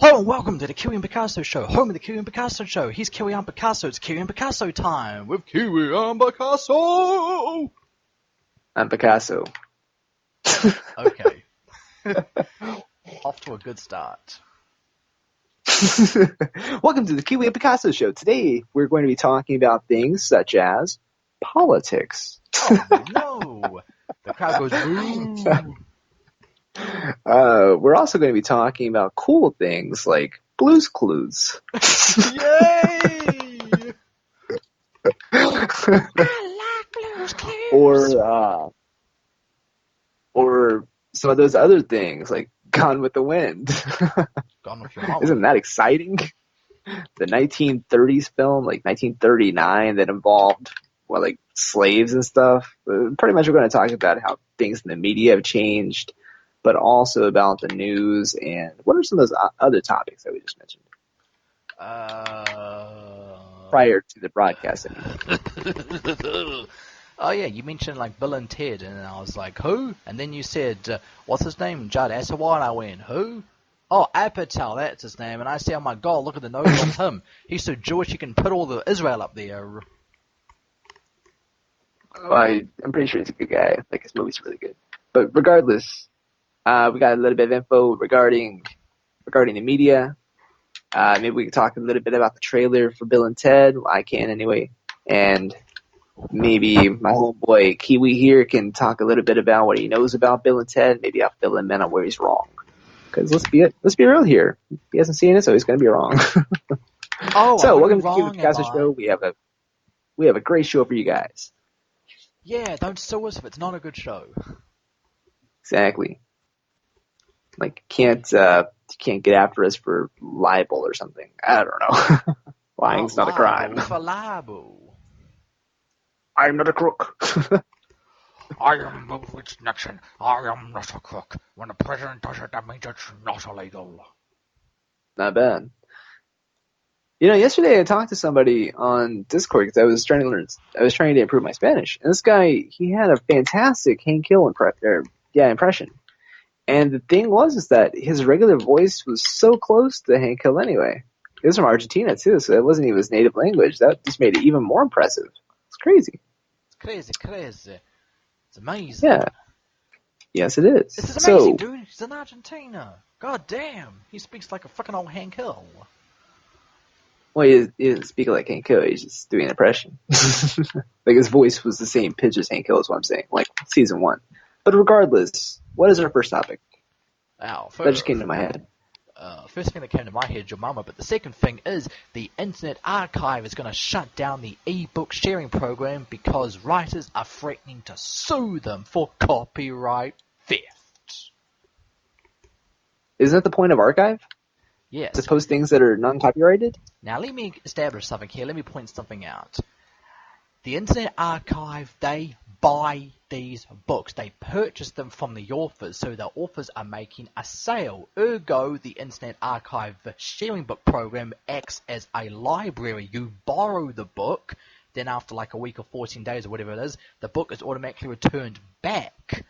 Hello and welcome to the Kiwi and Picasso show, home of the Kiwi and Picasso show. He's Kiwi and Picasso, it's Kiwi and Picasso time with Kiwi and Picasso! I'm Picasso. Okay. Off to a good start. Welcome to the Kiwi and Picasso show. Today we're going to be talking about things such as politics. Oh no! The crowd goes boo! We're also going to be talking about cool things like Blue's Clues. Yay! I like Blue's Clues! Or some of those other things like Gone with the Wind. Gone with your mama. Isn't that exciting? The 1930s film, like 1939, that involved slaves and stuff. Pretty much we're going to talk about how things in the media have changed, but also about the news and what are some of those other topics that we just mentioned prior to the broadcast. Oh yeah, you mentioned like Bill and Ted, and I was like, who? And then you said, what's his name? Judd Apatow, and I went, who? Oh, Apatow, that's his name. And I say, oh my god, look at the nose on him. He's so Jewish he can put all the Israel up there. I'm pretty sure he's a good guy. Like, his movie's really good. But regardless, we got a little bit of info regarding the media. Maybe we can talk a little bit about the trailer for Bill and Ted. I can anyway. And maybe my homeboy Kiwi here can talk a little bit about what he knows about Bill and Ted. Maybe I'll fill him in on where he's wrong. Because let's be real here. He hasn't seen it, so he's going to be wrong. Oh, so welcome to the Kiwi wrong, and Picasso show. We have a great show for you guys. Yeah, don't sue us if it's not a good show. Exactly. Like, you can't get after us for libel or something. I don't know. Lying's not a crime. For libel. I'm not a crook. I am Rich Nixon. I am not a crook. When the president does it, that means it's not illegal. Not bad. You know, yesterday I talked to somebody on Discord because I was trying to improve my Spanish. And this guy, he had a fantastic Hank Hill impression. And the thing is that his regular voice was so close to Hank Hill anyway. He was from Argentina too, so it wasn't even his native language. That just made it even more impressive. It's crazy. It's crazy. It's amazing. Yeah. Yes, it is. This is amazing, dude. He's in Argentina. God damn. He speaks like a fucking old Hank Hill. Well, he didn't speak like Hank Hill. He's just doing an impression. Like, his voice was the same pitch as Hank Hill is what I'm saying. Like, season 1. But regardless, what is our first topic? That just came to my head. First thing that came to my head is your mama, but the second thing is the Internet Archive is going to shut down the e-book sharing program because writers are threatening to sue them for copyright theft. Isn't that the point of archive? Yes. To post things that are non-copyrighted? Now let me establish something here. Let me point something out. The Internet Archive, they buy these books. They purchase them from the authors, so the authors are making a sale. Ergo, the Internet Archive sharing book program acts as a library. You borrow the book, then after like a week or 14 days or whatever it is, the book is automatically returned back.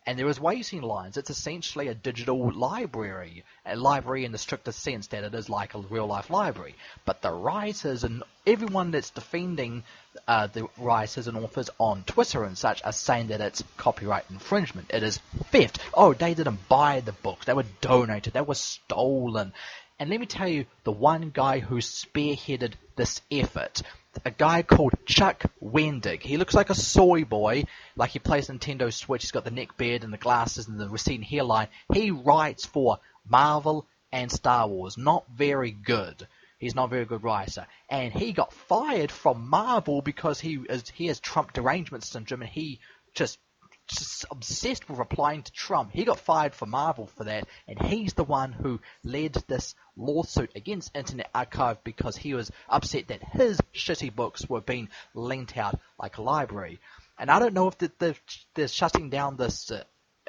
And there is waiting lines. It's essentially a digital library. A library in the strictest sense that it is like a real-life library. But the writers and everyone that's defending the writers and authors on Twitter and such are saying that it's copyright infringement. It is theft. Oh, they didn't buy the books. They were donated. They were stolen. And let me tell you, the one guy who spearheaded this effort, a guy called Chuck Wendig. He looks like a soy boy, like he plays Nintendo Switch. He's got the neck beard and the glasses and the receding hairline. He writes for Marvel and Star Wars. Not very good. He's not a very good writer. And he got fired from Marvel because he has Trump derangement syndrome, and he just obsessed with replying to Trump. He got fired from Marvel for that, and he's the one who led this lawsuit against Internet Archive because he was upset that his shitty books were being lent out like a library. And I don't know if they're shutting down this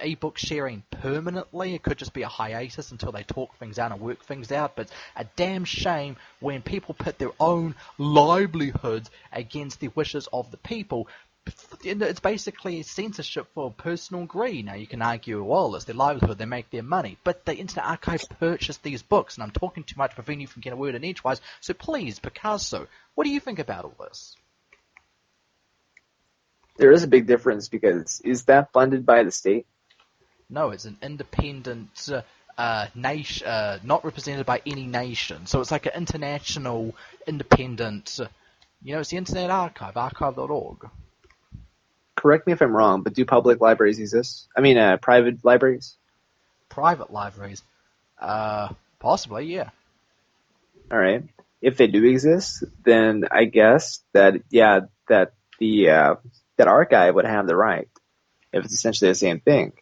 e-book sharing permanently. It could just be a hiatus until they talk things out and work things out, but a damn shame when people put their own livelihoods against the wishes of the people. it's basically censorship for personal greed. Now, you can argue, well, it's their livelihood, they make their money. But the Internet Archive purchased these books, and I'm talking too much, preventing you from getting a word in edgewise. So please, Picasso, what do you think about all this? There is a big difference because is that funded by the state? No, it's an independent nation, not represented by any nation. So it's like an international, independent, it's the Internet Archive, archive.org. Correct me if I'm wrong, but do public libraries exist? I mean, private libraries? Private libraries? Possibly, yeah. All right. If they do exist, then I guess that that archive would have the right, if it's essentially the same thing.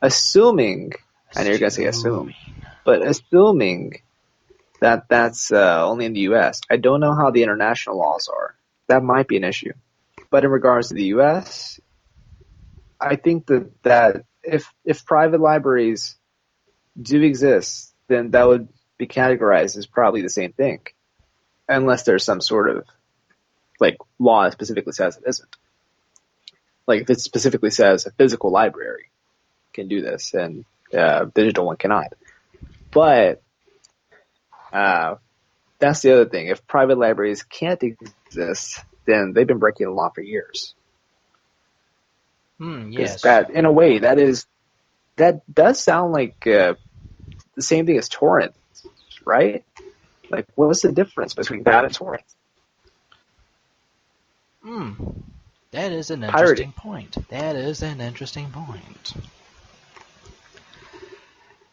Assuming, I know you're going to say assume, but assuming that that's only in the U.S. I don't know how the international laws are. That might be an issue. But in regards to the U.S., I think that if private libraries do exist, then that would be categorized as probably the same thing, unless there's some sort of law that specifically says it isn't. Like if it specifically says a physical library can do this and digital one cannot. But that's the other thing. If private libraries can't exist, then they've been breaking the law for years. Yes. That, in a way, that does sound like the same thing as torrents, right? Like, what's the difference between that and torrents? That is an Pirating. interesting point. That is an interesting point.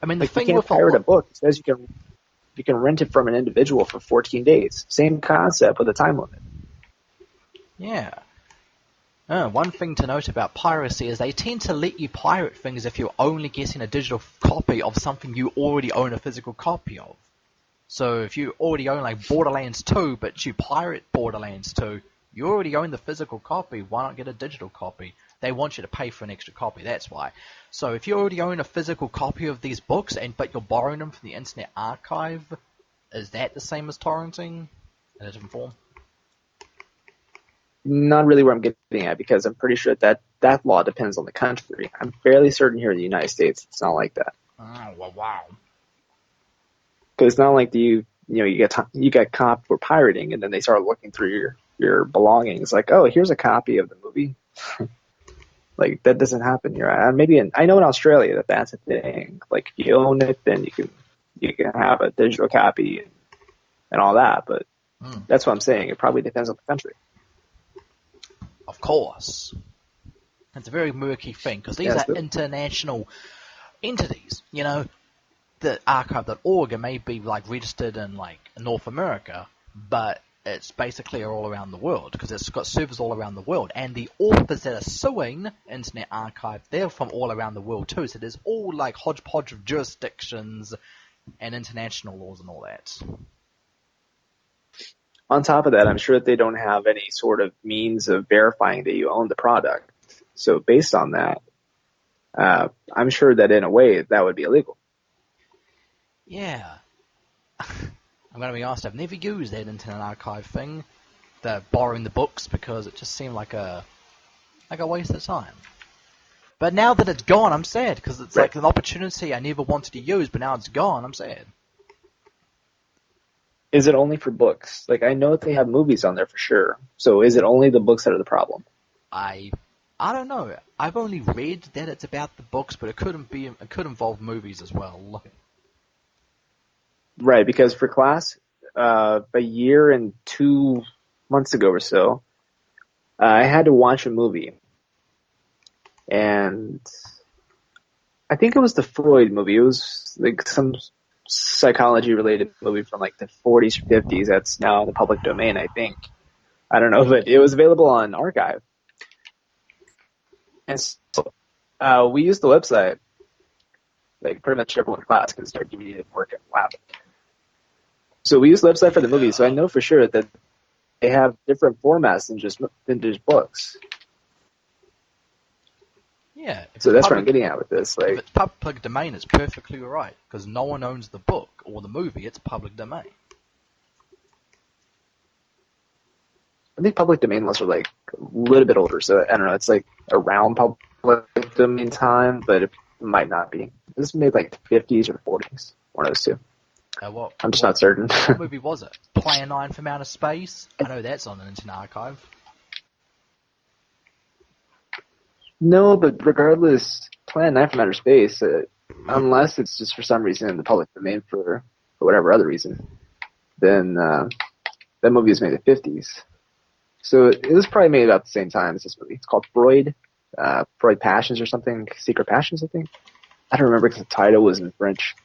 I mean, the thing you can't pirate a book. It says you can rent it from an individual for 14 days. Same concept with a time limit. Yeah. One thing to note about piracy is they tend to let you pirate things if you're only getting a digital copy of something you already own a physical copy of. So if you already own like Borderlands 2, but you pirate Borderlands 2, you already own the physical copy. Why not get a digital copy? They want you to pay for an extra copy, that's why. So if you already own a physical copy of these books, but you're borrowing them from the Internet Archive, is that the same as torrenting in a different form? Not really where I'm getting at, because I'm pretty sure that law depends on the country. I'm fairly certain here in the United States it's not like that. Oh, well, wow. Because it's not like you get caught for pirating and then they start looking through your belongings like, oh, here's a copy of the movie. Like, that doesn't happen here. I know in Australia that's a thing. Like, if you own it, then you can have a digital copy and all that. But that's what I'm saying. It probably depends on the country. Of course. It's a very murky thing, because these are international entities. The archive.org may be registered in North America, but it's basically all around the world, because it's got servers all around the world, and the authors that are suing Internet Archive, they're from all around the world too, so there's all hodgepodge of jurisdictions and international laws and all that. On top of that, I'm sure that they don't have any sort of means of verifying that you own the product. So based on that, I'm sure that in a way that would be illegal. Yeah. I'm going to be honest, I've never used that Internet Archive thing, the borrowing the books, because it just seemed like a waste of time. But now that it's gone, I'm sad, because it's like an opportunity I never wanted to use, but now it's gone, I'm sad. Is it only for books? I know that they have movies on there for sure. So is it only the books that are the problem? I don't know. I've only read that it's about the books, but it could involve movies as well. Right, because for class, a year and 2 months ago or so, I had to watch a movie. And I think it was the Freud movie. It was some psychology-related movie from the 40s or 50s that's now in the public domain, I think. I don't know, but it was available on Archive. And so we used the website, pretty much everyone in class, because our DVD didn't work in lab. So we used the website for the movie, so I know for sure that they have different formats than just books. Yeah. So that's what I'm getting at with this. If it's public domain, it's perfectly right, because no one owns the book or the movie. It's public domain. I think public domain laws are like a little bit older, so I don't know. It's like around public domain time, but it might not be. This is made like 50s or 40s, one of those two. I'm just not certain. What movie was it? Plan 9 from Outer Space? I know that's on the Internet Archive. No, but regardless, Plan 9 from Outer Space, unless it's just for some reason in the public domain for whatever other reason, then that movie was made in the 50s. So it was probably made about the same time as this movie. It's called Freud Passions or something, Secret Passions, I think. I don't remember because the title was in French.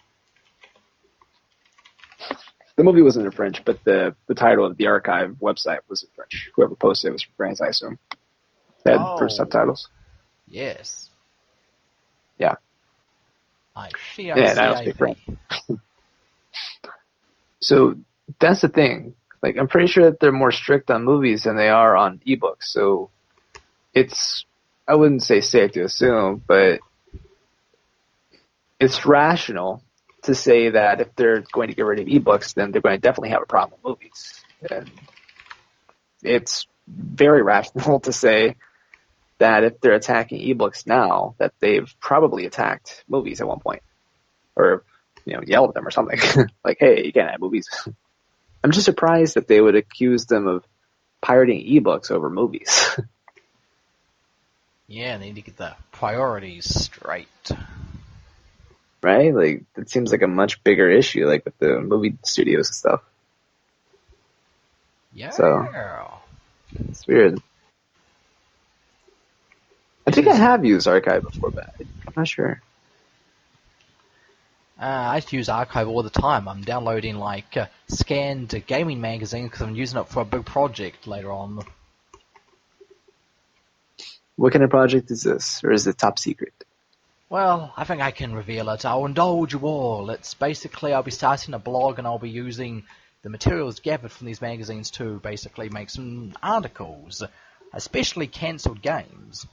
The movie wasn't in French, but the title of the archive website was in French. Whoever posted it was from France, I assume. They had first subtitles. Yes. Yeah. I Yeah, that was big French. So that's the thing. Like, I'm pretty sure that they're more strict on movies than they are on ebooks. So it's, I wouldn't say safe to assume, but it's rational to say that if they're going to get rid of ebooks, then they're going to definitely have a problem with movies. And it's very rational to say that if they're attacking ebooks now, that they've probably attacked movies at one point. Or, yelled at them or something. Like, hey, you can't have movies. I'm just surprised that they would accuse them of pirating ebooks over movies. Yeah, they need to get the priorities straight. Right? Like, it seems like a much bigger issue, like with the movie studios and stuff. Yeah. So, it's weird. I think I have used Archive before, but I'm not sure. I used to use Archive all the time. I'm downloading scanned gaming magazines because I'm using it for a big project later on. What kind of project is this? Or is it top secret? Well, I think I can reveal it. I'll indulge you all. It's basically I'll be starting a blog and I'll be using the materials gathered from these magazines to basically make some articles, especially cancelled games,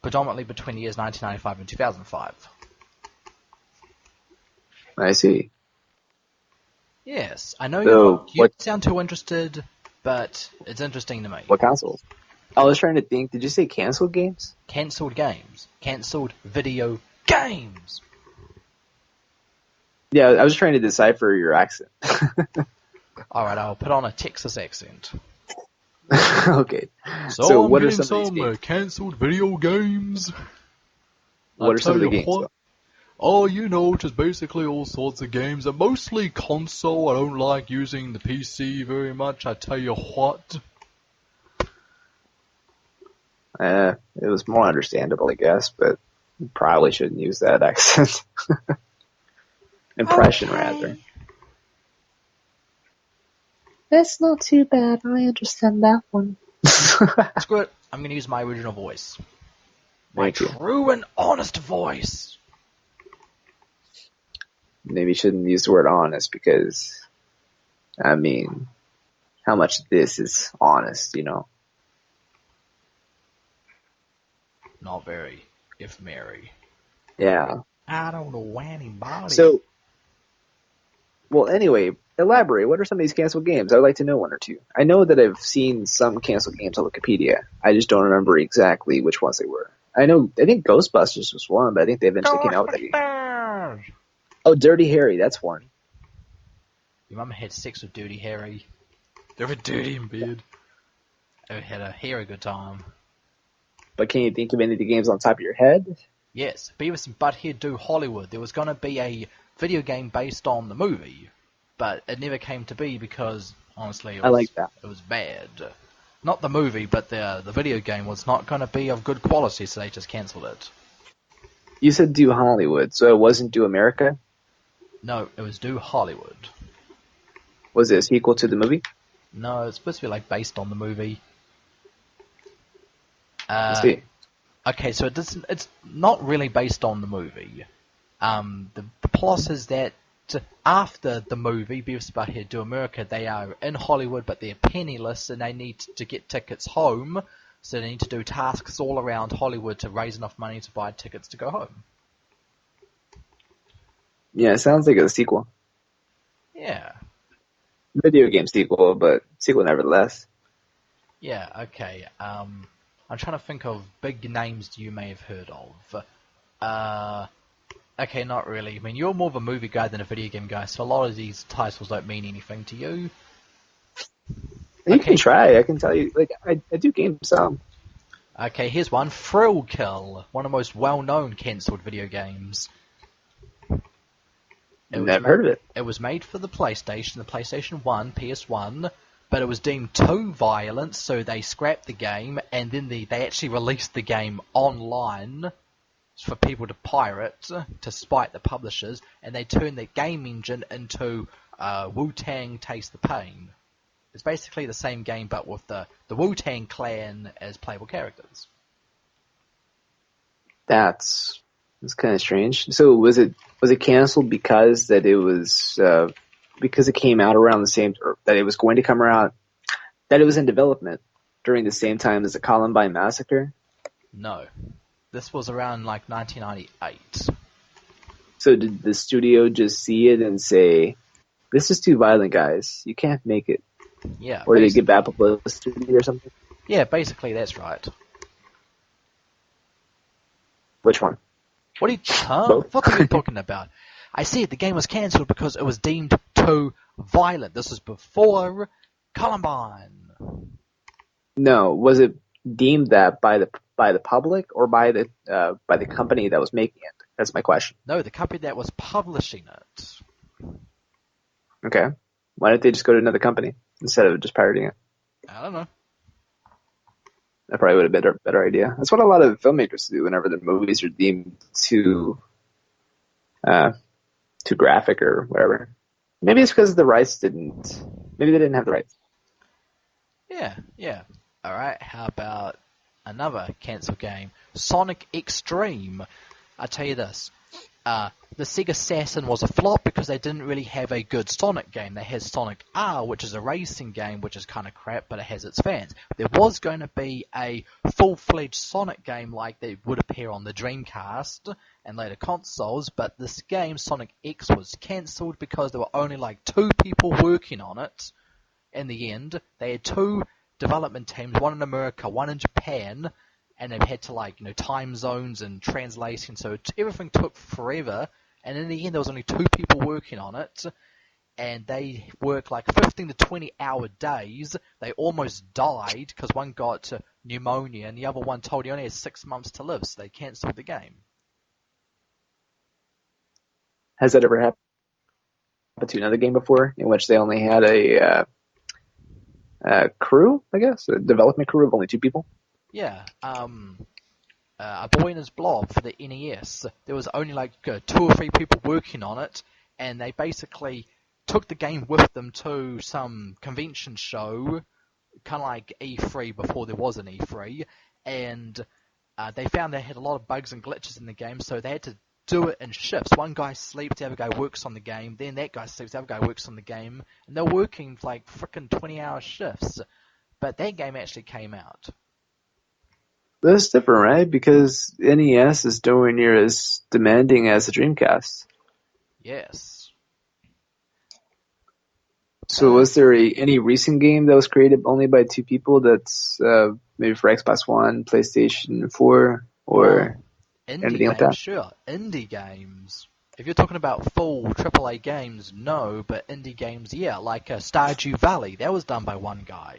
predominantly between the years 1995 and 2005. I see. Yes, I know So, you don't sound too interested, but it's interesting to me. What consoles? I was trying to think, did you say canceled games? Cancelled games. Cancelled video games! Yeah, I was trying to decipher your accent. Alright, I'll put on a Texas accent. Okay. So what are some of these games? Cancelled video games. What are some of the games? Oh, just basically all sorts of games. And mostly console. I don't like using the PC very much, I tell you what. It was more understandable, I guess, but you probably shouldn't use that accent. Impression, rather. That's not too bad. I understand that one. Screw it. I'm going to use my original voice. My true and honest voice. Maybe you shouldn't use the word honest because, how much of this is honest, Not very, if merry. Yeah. I don't know anybody. So, well, anyway, elaborate. What are some of these canceled games? I'd like to know one or two. I know that I've seen some canceled games on Wikipedia. I just don't remember exactly which ones they were. I think Ghostbusters was one, but I think they eventually came out with that game. Oh, Dirty Harry, that's one. Your mum had sex with Dirty Harry. They were dirty in bed. They had a hairy good time. But can you think of any of the games on top of your head? Yes, Beavis and Butthead Do Hollywood. There was going to be a video game based on the movie, but it never came to be because, honestly, it was bad. Not the movie, but the video game was not going to be of good quality, so they just cancelled it. You said Do Hollywood, so it wasn't Do America? No, it was Do Hollywood. Was it a sequel to the movie? No, it's supposed to be based on the movie. I see. Okay, so it's not really based on the movie. The plot is that after the movie, Beavis and Butthead Do America, they are in Hollywood, but they're penniless, and they need to get tickets home, so they need to do tasks all around Hollywood to raise enough money to buy tickets to go home. Yeah, it sounds like a sequel. Yeah. Video game sequel, but sequel nevertheless. Yeah, okay. I'm trying to think of big names you may have heard of. Okay, not really. I mean, you're more of a movie guy than a video game guy, so a lot of these titles don't mean anything to you. You can Okay, try. I can tell you. Like I do game some. okay, here's one. Thrill Kill, one of the most well-known cancelled video games. Never heard of it. It was made for the PlayStation 1, PS1, but it was deemed too violent, so they scrapped the game, and then they actually released the game online for people to pirate to spite the publishers, and they turned the game engine into Wu-Tang Taste the Pain. It's basically the same game, but with the Wu-Tang Clan as playable characters. That's kind of strange. So was it canceled because that it was because it came out around the same, or that it was going to come around, that it was in development during the same time as the Columbine massacre? No. This was around like 1998. So did the studio just see it and say, "This is too violent, guys. You can't make it"? Yeah. Or did they get bad publicity or something? Yeah, basically that's right. Which one? What are you, Both. what are you talking about? I said the game was cancelled because it was deemed too violent. This was before Columbine. No, was it deemed that by the public or by the company that was making it? That's my question. No, the company that was publishing it. Okay. Why didn't they just go to another company instead of just pirating it? I don't know. That probably would have been a better idea. That's what a lot of filmmakers do whenever their movies are deemed too graphic or whatever. Maybe it's because the rights didn't. Maybe they didn't have the rights. Yeah. Alright, how about another cancelled game? Sonic Extreme. I tell you this. The Sega Saturn was a flop because they didn't really have a good Sonic game. They had Sonic R, which is a racing game, which is kind of crap, but it has its fans. There was going to be a full-fledged Sonic game like that would appear on the Dreamcast and later consoles, but this game, Sonic X, was cancelled because there were only like 2 people working on it. In the end, they had 2 development teams, one in America, one in Japan, and they had to time zones and translation, so everything took forever. And in the end, there was only 2 people working on it, and they worked like 15 to 20-hour days. They almost died because one got pneumonia, and the other one told he only had 6 months to live, so they cancelled the game. Has that ever happened to another game before, in which they only had a crew, I guess, a development crew of only 2 people? Yeah, A Boy and His Blob for the NES. There was only like 2 or 3 people working on it, and they basically took the game with them to some convention show, kind of like E3 before there was an E3, and they found they had a lot of bugs and glitches in the game, so they had to do it in shifts. One guy sleeps, the other guy works on the game, then that guy sleeps, the other guy works on the game, and they're working like frickin' 20-hour shifts. But that game actually came out. That's different, right? Because NES is nowhere near as demanding as the Dreamcast. Yes. So was there any recent game that was created only by 2 people that's maybe for Xbox One, PlayStation 4, or anything like that? Sure. Indie games. If you're talking about full AAA games, no, but indie games, yeah, like Stardew Valley. That was done by one guy.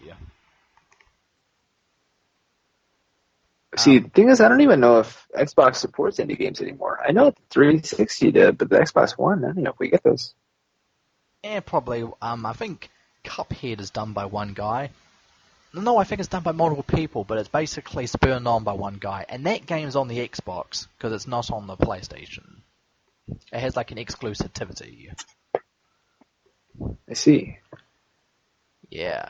See, the thing is, I don't even know if Xbox supports indie games anymore. I know the 360 did, but the Xbox One, I don't know if we get those. Yeah, probably. I think Cuphead is done by one guy. No, I think it's done by multiple people, but it's basically spurned on by one guy. And that game's on the Xbox, because it's not on the PlayStation. It has like an exclusivity. I see. Yeah.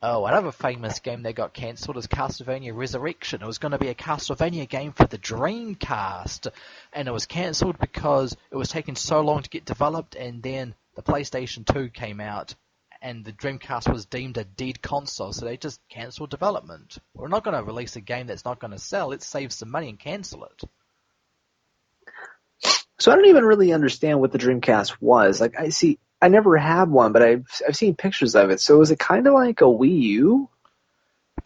Oh, another famous game that got cancelled is Castlevania Resurrection. It was going to be a Castlevania game for the Dreamcast, and it was cancelled because it was taking so long to get developed, and then the PlayStation 2 came out, and the Dreamcast was deemed a dead console, so they just cancelled development. We're not going to release a game that's not going to sell. Let's save some money and cancel it. So I don't even really understand what the Dreamcast was. Like, I never had one, but I've seen pictures of it. So is it kind of like a Wii U?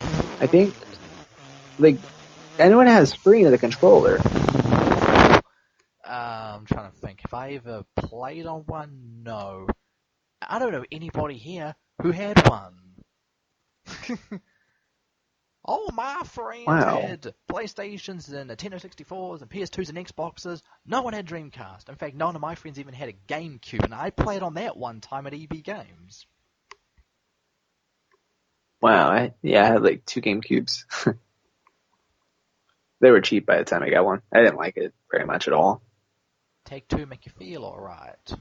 I think, like, anyone has free of the controller. I'm trying to think. Have I ever played on one? No. I don't know anybody here who had one. All my friends Wow. had PlayStations and Nintendo 64s and PS2s and Xboxes. No one had Dreamcast. In fact, none of my friends even had a GameCube, and I played on that one time at EB Games. Wow. I had like 2 GameCubes. They were cheap by the time I got one. I didn't like it very much at all. Take-Two make you feel alright.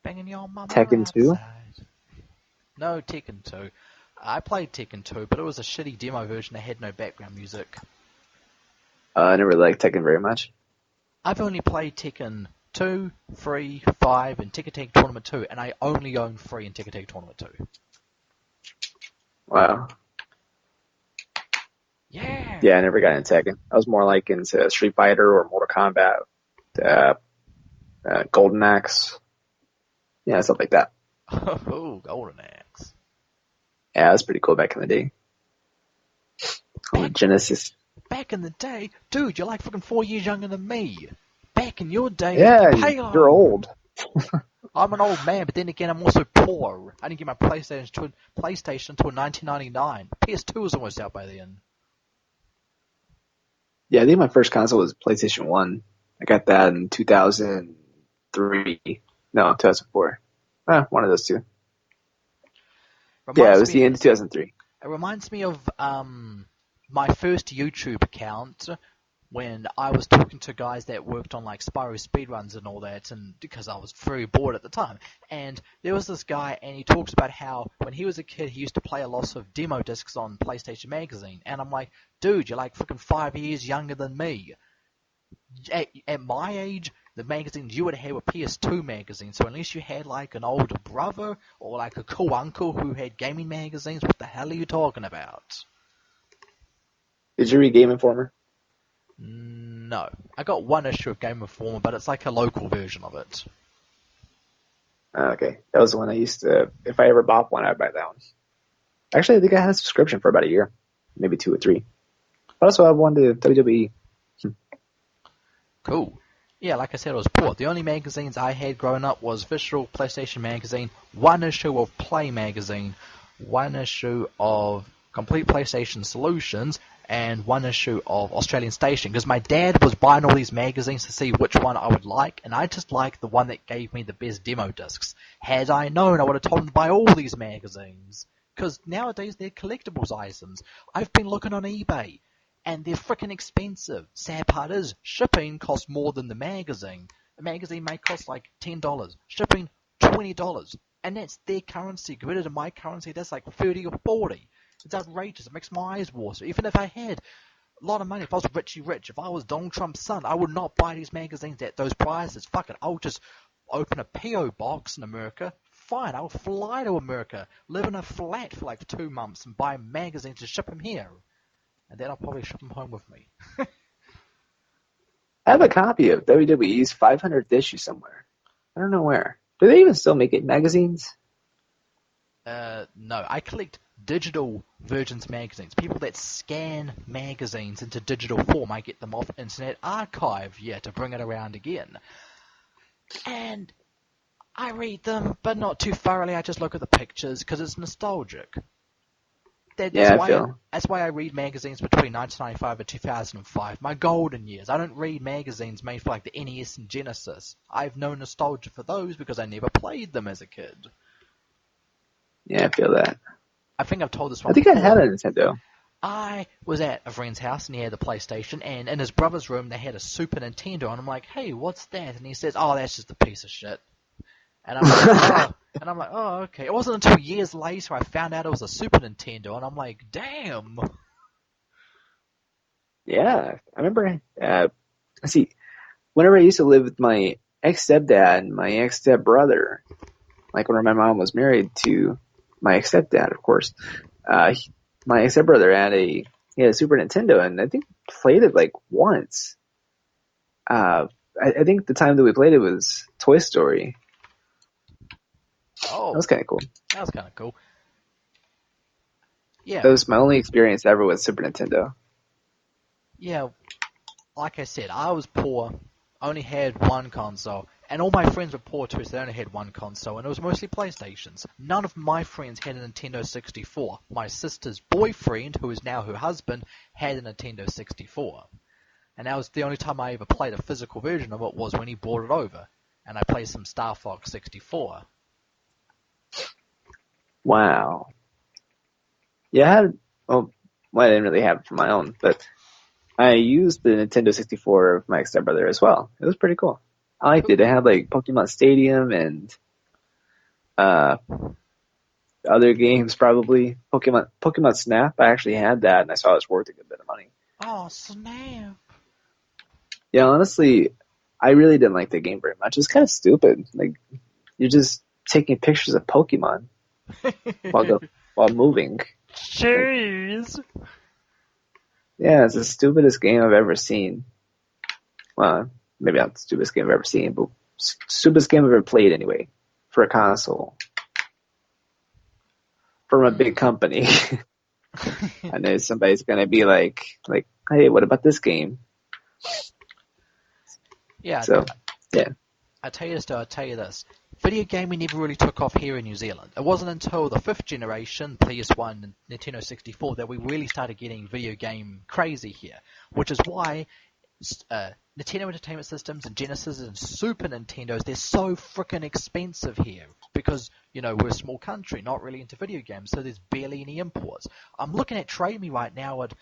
Banging your mama Tekken right 2? side. No, Tekken 2. I played Tekken 2, but it was a shitty demo version that had no background music. I never liked Tekken very much. I've only played Tekken 2, 3, 5, and Tekken Tag Tournament 2, and I only own 3 in Tekken Tag Tournament 2. Wow. Yeah! Yeah, I never got into Tekken. I was more like into Street Fighter or Mortal Kombat, Golden Axe. Yeah, stuff like that. Oh, Golden Axe. Yeah, it was pretty cool back in the day. On the Genesis. Back in the day, dude, you're like fucking 4 years younger than me. Back in your day, Yeah, Halo. you're old. I'm an old man, but then again, I'm also poor. I didn't get my PlayStation until 1999. PS2 was almost out by then. Yeah, I think my first console was PlayStation 1. I got that in 2003. No, 2004. One of those two. Yeah, it was the end of 2003. It reminds me of my first YouTube account when I was talking to guys that worked on like Spyro speedruns and all that, and because I was very bored at the time. And there was this guy, and he talks about how when he was a kid, he used to play a lot of demo discs on PlayStation Magazine. And I'm like, dude, you're like fucking 5 years younger than me. At my age, the magazines you would have were PS2 magazines, so unless you had like an older brother or like a cool uncle who had gaming magazines, what the hell are you talking about? Did you read Game Informer? No. I got one issue of Game Informer, but it's like a local version of it. Okay, that was the one I used to. If I ever bought one, I'd buy that one. Actually, I think I had a subscription for about a year, maybe 2 or 3. But also, I have one to WWE. Cool. Yeah, like I said, it was poor. The only magazines I had growing up was Visual PlayStation Magazine, one issue of Play Magazine, one issue of Complete PlayStation Solutions, and one issue of Australian Station. Because my dad was buying all these magazines to see which one I would like, and I just liked the one that gave me the best demo discs. Had I known, I would have told him to buy all these magazines. Because nowadays they're collectibles items. I've been looking on eBay. And they're freaking expensive. Sad part is, shipping costs more than the magazine. A magazine may cost like $10. Shipping, $20. And that's their currency. Compared to my currency, that's like 30 or 40. It's outrageous. It makes my eyes water. Even if I had a lot of money, if I was Richie Rich, if I was Donald Trump's son, I would not buy these magazines at those prices. Fuck it. I'll just open a P.O. box in America. Fine, I'll fly to America, live in a flat for like 2 months, and buy magazines to ship them here. And then I'll probably ship them home with me. I have a copy of WWE's 500th issue somewhere. I don't know where. Do they even still make it magazines? No, I collect digital versions magazines. People that scan magazines into digital form, I get them off Internet Archive, to bring it around again. And I read them, but not too thoroughly. I just look at the pictures because it's nostalgic. That's why I read magazines between 1995 and 2005, my golden years. I don't read magazines made for like the NES and Genesis. I have no nostalgia for those because I never played them as a kid. Yeah, I feel that. I think I've told this one I think before. I had a Nintendo. I was at a friend's house and he had the PlayStation, and in his brother's room they had a Super Nintendo, and I'm like, hey, what's that? And he says, oh, that's just a piece of shit. And I'm like, oh, okay. It wasn't until years later I found out it was a Super Nintendo, and I'm like, damn. Yeah, I remember. See, whenever I used to live with my ex-stepdad and my ex-stepbrother, like when my mom was married to my ex-stepdad, of course, my ex-stepbrother had a Super Nintendo, and I think played it like once. I think the time that we played it was Toy Story. Oh, that was kind of cool. That was kind of cool. Yeah, That was my only experience ever with Super Nintendo. yeah. Like I said, I was poor, only had one console, and all my friends were poor too, so they only had one console, and it was mostly PlayStations. None of my friends had a Nintendo 64. My sister's boyfriend, who is now her husband, had a Nintendo 64. And that was the only time I ever played a physical version of it was when he brought it over, and I played some Star Fox 64. Wow. Yeah, I had, well, I didn't really have it for my own, but I used the Nintendo 64 of my stepbrother as well. It was pretty cool. I liked it. It had like Pokemon Stadium and uh, other games probably. Pokemon Snap. I actually had that, and I saw it was worth a good bit of money. Oh, snap. Yeah, honestly, I really didn't like the game very much. It's kind of stupid. Like you're just taking pictures of Pokemon while moving. Like, Jeez. yeah, it's the stupidest game I've ever seen. Well, maybe not the stupidest game I've ever seen, but stupidest game I've ever played anyway for a console from a big company. I know somebody's gonna be like, hey, what about this game? Yeah, So, yeah. I tell you this, though, I tell you this. Video gaming never really took off here in New Zealand. It wasn't until the 5th generation, PS1 and Nintendo 64, that we really started getting video game crazy here. Which is why Nintendo Entertainment Systems and Genesis and Super Nintendos, they're so freaking expensive here. Because, we're a small country, not really into video games, so there's barely any imports. I'm looking at Trade Me right now at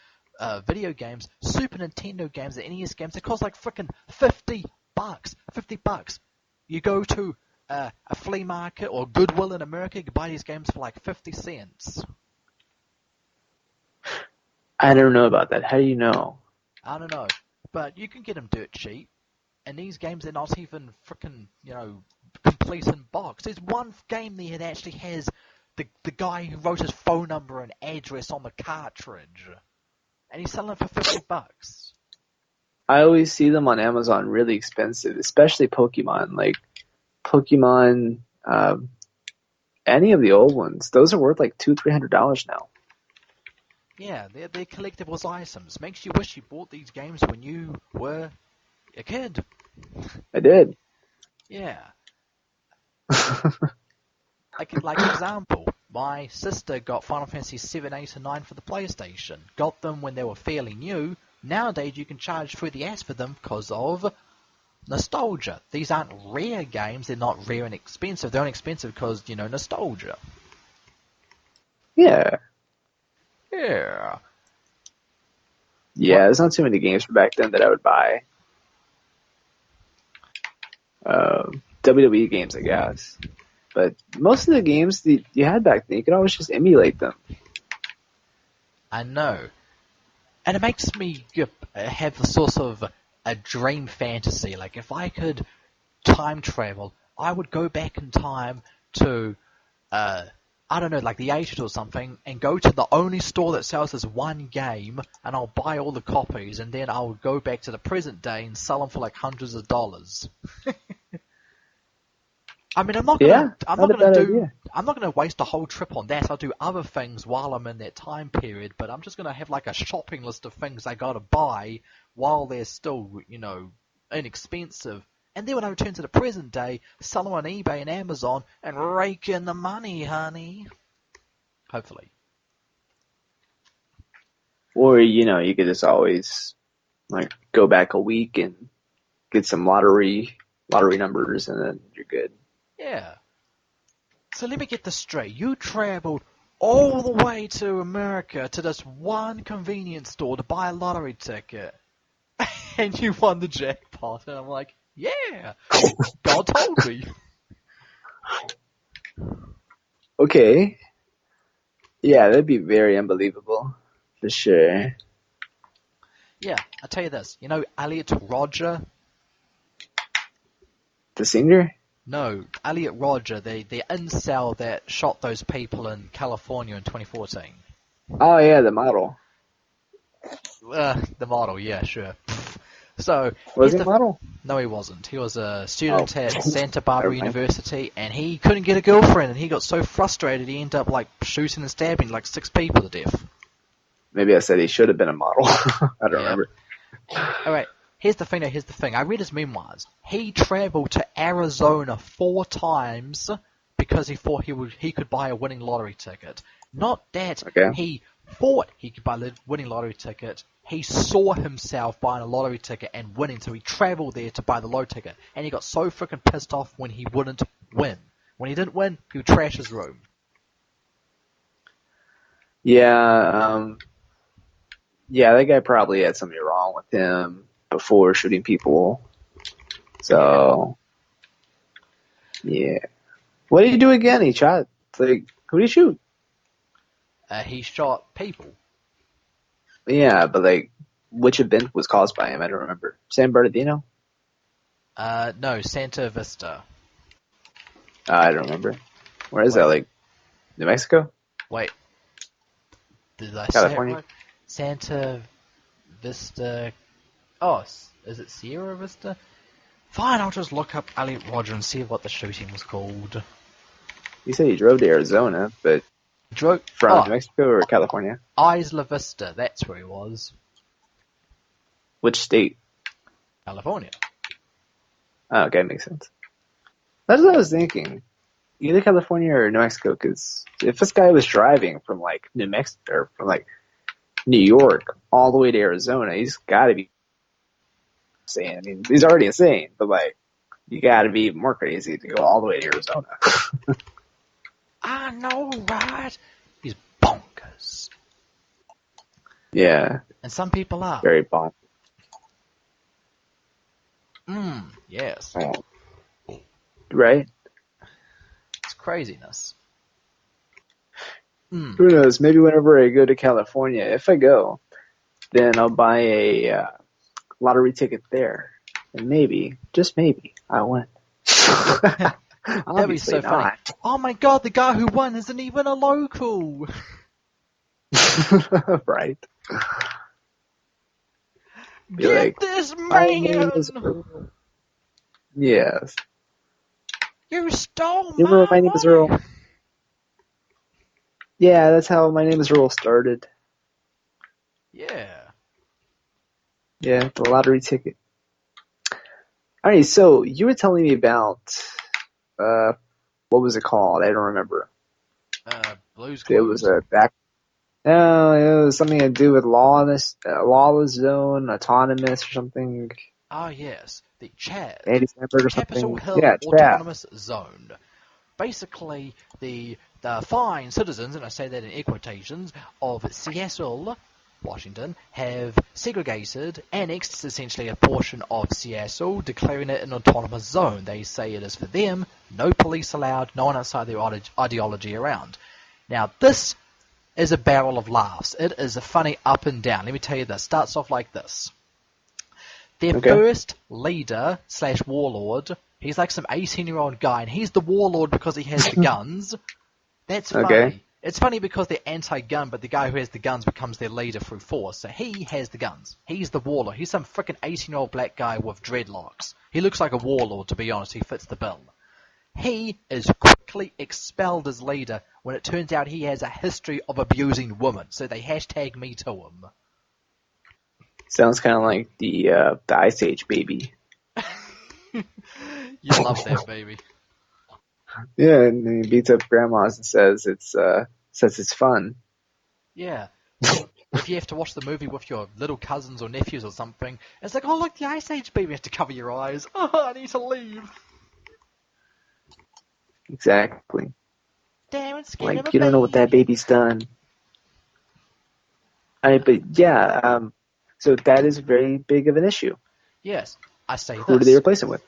video games, Super Nintendo games and NES games, they cost like freaking $50. $50. You go to a flea market or Goodwill in America, you can buy these games for like 50 cents. I don't know about that. How do you know? I don't know. But you can get them dirt cheap. And these games are not even freaking, complete in box. There's one game there that actually has the guy who wrote his phone number and address on the cartridge. And he's selling it for $50. I always see them on Amazon really expensive, especially Pokemon. Like Pokemon, any of the old ones, those are worth like $200-300 now. Yeah, they're collectibles items. Makes you wish you bought these games when you were a kid. I did. Yeah. Like example, my sister got Final Fantasy 7, 8, and 9 for the PlayStation. Got them when they were fairly new. Nowadays you can charge through the ass for them because of nostalgia. These aren't rare games. They're not rare and expensive. They're only expensive because, nostalgia. Yeah. Yeah. Yeah, there's not too many games from back then that I would buy. WWE games, I guess. But most of the games that you had back then, you could always just emulate them. I know. And it makes me have a sort of a dream fantasy. Like, if I could time travel, I would go back in time to, I don't know, like the 80s or something, and go to the only store that sells this one game, and I'll buy all the copies, and then I'll go back to the present day and sell them for like hundreds of dollars. I mean, I'm not gonna waste a whole trip on that. I'll do other things while I'm in that time period, but I'm just gonna have like a shopping list of things I gotta buy while they're still, inexpensive. And then when I return to the present day, sell them on eBay and Amazon and rake in the money, honey. Hopefully. Or, you could just always like go back a week and get some lottery numbers, and then you're good. Yeah. So let me get this straight. You traveled all the way to America to this one convenience store to buy a lottery ticket. And you won the jackpot. And I'm like, yeah, God told me. Okay. Yeah, that'd be very unbelievable. For sure. Yeah, I'll tell you this. Elliot Rodger? The singer? No, Elliot Rodger, the incel that shot those people in California in 2014. Oh, yeah, the model. The model, yeah, sure. So Was here's he a model? No, he wasn't. He was a student at Santa Never Barbara mind. University, and he couldn't get a girlfriend, and he got so frustrated he ended up like shooting and stabbing like 6 people to death. Maybe I said he should have been a model. I don't remember. Alright, here's the thing. I read his memoirs. He traveled to Arizona 4 times because he thought he could buy a winning lottery ticket. Not that Okay. he thought he could buy a winning lottery ticket. He saw himself buying a lottery ticket and winning, so he traveled there to buy the lottery ticket. And he got so freaking pissed off when he wouldn't win. When he didn't win, he would trash his room. Yeah, yeah, that guy probably had something wrong with him before shooting people. So, yeah. What did he do again? He shot, like, who did he shoot? He shot people. Yeah, but, like, which event was caused by him? I don't remember. San Bernardino? No, Santa Vista. I don't remember. Where is that? Like, New Mexico? Wait. Did I California? say it right? Santa Vista. Oh, is it Sierra Vista? Fine, I'll just look up Elliot Rodger and see what the shooting was called. He said he drove to Arizona, but from New Mexico or California? Isla Vista, that's where he was. Which state? California. Oh, okay, makes sense. That's what I was thinking. Either California or New Mexico, because if this guy was driving from, like, New Mexico, or from, like, New York all the way to Arizona, he's got to be insane. I mean, he's already insane, but, like, you got to be even more crazy to go all the way to Arizona. I know, right? He's bonkers. Yeah. And some people are. Very bonkers. Yes. Right? It's craziness. Who knows? Maybe whenever I go to California, if I go, then I'll buy a lottery ticket there. And maybe, just maybe, I win. That'd be so funny. Oh my god, the guy who won isn't even a local! Right. Be Get like, this my name is man! Earl. Yes. You stole You remember my my name is money! Earl? Yeah, that's how my name is Earl started. Yeah. Yeah, the lottery ticket. Alright, so you were telling me about, what was it called? I don't remember. Blues It Clues. was a back. No, it was something to do with lawless zone, autonomous or something. Ah, yes. The CHAZ. Andy Samberg or Capitol something. Hill Yeah, chat. Autonomous Zone. Basically, the fine citizens, and I say that in equal quotations, of Seattle, Washington, have segregated, annexed essentially a portion of Seattle, declaring it an autonomous zone. They say it is for them, no police allowed, no one outside their ideology around. Now, this is a barrel of laughs. It is a funny up and down. Let me tell you this. Starts off like this. Their first leader / warlord, he's like some 18-year-old guy, and he's the warlord because he has the guns. That's funny. Okay. It's funny because they're anti-gun, but the guy who has the guns becomes their leader through force. So he has the guns. He's the warlord. He's some freaking 18-year-old black guy with dreadlocks. He looks like a warlord, to be honest. He fits the bill. He is quickly expelled as leader when it turns out he has a history of abusing women. So they hashtag me to him. Sounds kind of like the Ice Age baby. You love that, baby. Yeah, and then he beats up grandmas and says it's fun. Yeah. If you have to watch the movie with your little cousins or nephews or something, it's like, oh look, the Ice Age baby. You have to cover your eyes. Oh, I need to leave. Exactly. Damn, it's scared of a Like, you don't know what that baby. baby's done. But yeah, so that is very big of an issue. Yes, I say Who do this. they replace him with?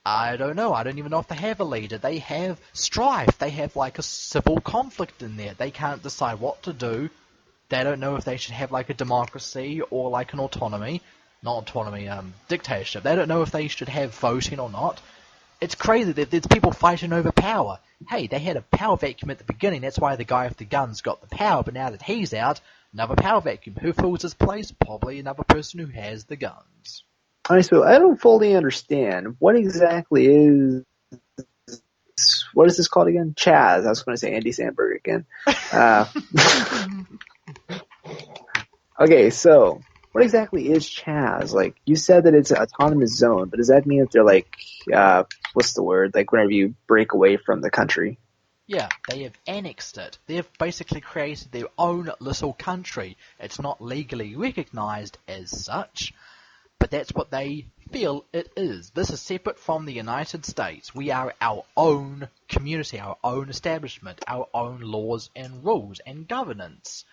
I don't know. I don't even know if they have a leader. They have strife. They have like a civil conflict in there. They can't decide what to do. They don't know if they should have like a democracy or like an autonomy. Not autonomy, dictatorship. They don't know if they should have voting or not. It's crazy that there's people fighting over power. Hey, they had a power vacuum at the beginning. That's why the guy with the guns got the power. But now that he's out, another power vacuum. Who fills his place? Probably another person who has the guns. Alright, so I don't fully understand what exactly is. What is this called again? CHAZ. I was going to say Andy Samberg again. Okay, so what exactly is CHAZ? Like, you said that it's an autonomous zone, but does that mean that they're like, what's the word? Like, whenever you break away from the country? Yeah, they have annexed it. They have basically created their own little country. It's not legally recognized as such, but that's what they feel it is. This is separate from the United States. We are our own community, our own establishment, our own laws and rules and governance.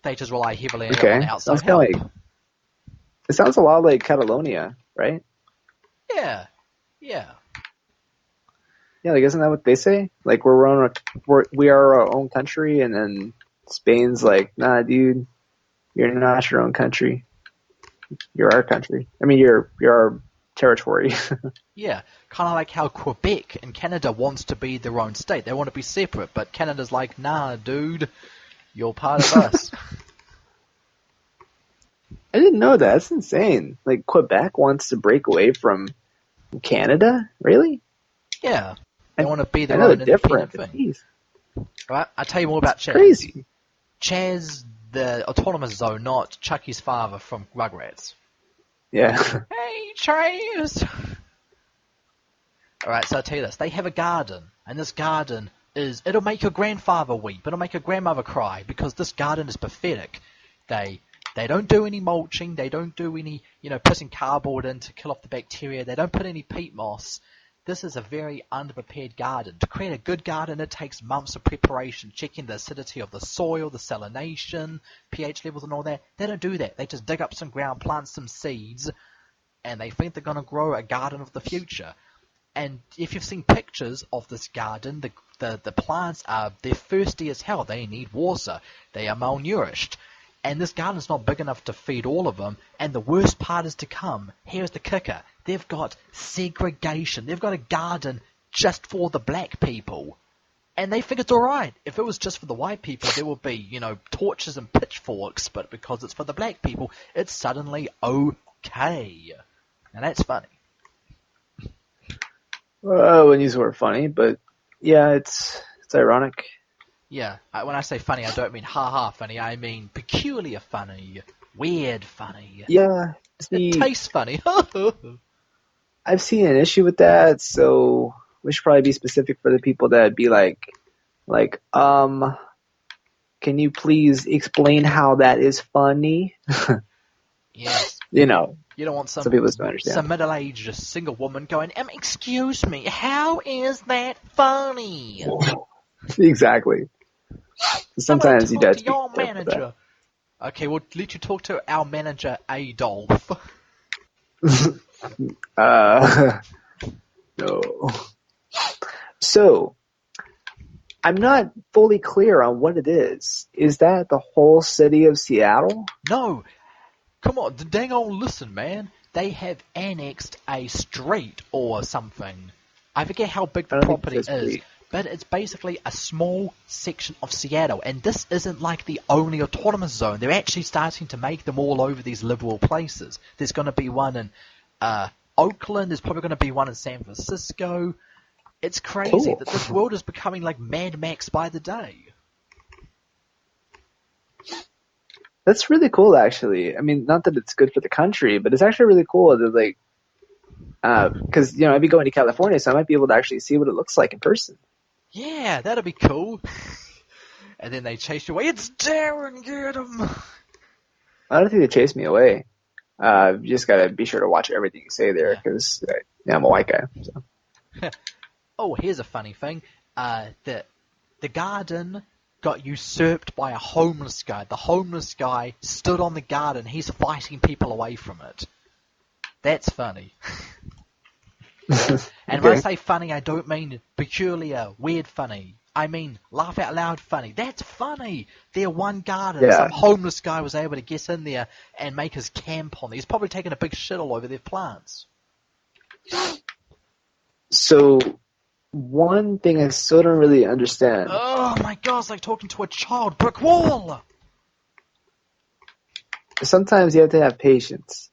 They just rely heavily on outside help. It sounds a lot like Catalonia, right? Yeah. Yeah, like isn't that what they say? Like we are our own country, and then Spain's like, nah, dude, you're not your own country. You're our country. I mean, you're our territory. Yeah, kind of like how Quebec in Canada wants to be their own state. They want to be separate, but Canada's like, nah, dude, you're part of us. I didn't know that. That's insane. Like, Quebec wants to break away from Canada? Really? Yeah, they want to be their I know own they're different independent thing. thing. Right, I'll tell you more about CHAZ. Crazy. CHAZ, the autonomous zone, not Chucky's father from Rugrats. Yeah. Hey, CHAZ! Alright, so I'll tell you this. They have a garden, and this garden it'll make your grandfather weep, it'll make your grandmother cry, because this garden is pathetic. They don't do any mulching, they don't do any, putting cardboard in to kill off the bacteria, they don't put any peat moss. This is a very underprepared garden. To create a good garden, it takes months of preparation, checking the acidity of the soil, the salination, pH levels and all that. They don't do that. They just dig up some ground, plant some seeds, and they think they're going to grow a garden of the future. And if you've seen pictures of this garden, the plants they're thirsty as hell. They need water. They are malnourished. And this garden's not big enough to feed all of them. And the worst part is to come. Here's the kicker. They've got segregation. They've got a garden just for the black people. And they think it's alright. If it was just for the white people, there would be, torches and pitchforks. But because it's for the black people, it's suddenly okay. And that's funny. Well, I wouldn't use the word funny, but yeah, it's ironic. Yeah, when I say funny, I don't mean ha-ha funny. I mean peculiar funny. Weird funny. Yeah. It tastes funny. I've seen an issue with that, so we should probably be specific for the people that be like, can you please explain how that is funny? Yes. You don't want some people to understand. Some middle-aged single woman going, excuse me, how is that funny? Exactly. Sometimes you talk to your manager. Okay, well, let you talk to our manager, Adolf. No. So, I'm not fully clear on what it is. Is that the whole city of Seattle? No. Come on, dang on, listen, man. They have annexed a street or something. I forget how big the property is, but it's basically a small section of Seattle. And this isn't like the only autonomous zone. They're actually starting to make them all over these liberal places. There's going to be one in Oakland. There's probably going to be one in San Francisco. It's crazy that this world is becoming like Mad Max by the day. That's really cool, actually. I mean, not that it's good for the country, but it's actually really cool that, like, because, I'd be going to California, so I might be able to actually see what it looks like in person. Yeah, that'd be cool. And then they chase you away. It's Darren, get him! I don't think they chase me away. You just gotta be sure to watch everything you say there, because I'm a white guy. So. Oh, here's a funny thing. The garden got usurped by a homeless guy. The homeless guy stood on the garden. He's fighting people away from it. That's funny. And when I say funny, I don't mean peculiar, weird funny. I mean laugh out loud funny. That's funny. Their one garden, some homeless guy was able to get in there and make his camp on there. He's probably taking a big shit all over their plants. So, one thing I still don't really understand. Oh my god, it's like talking to a child. Brick wall! Sometimes you have to have patience.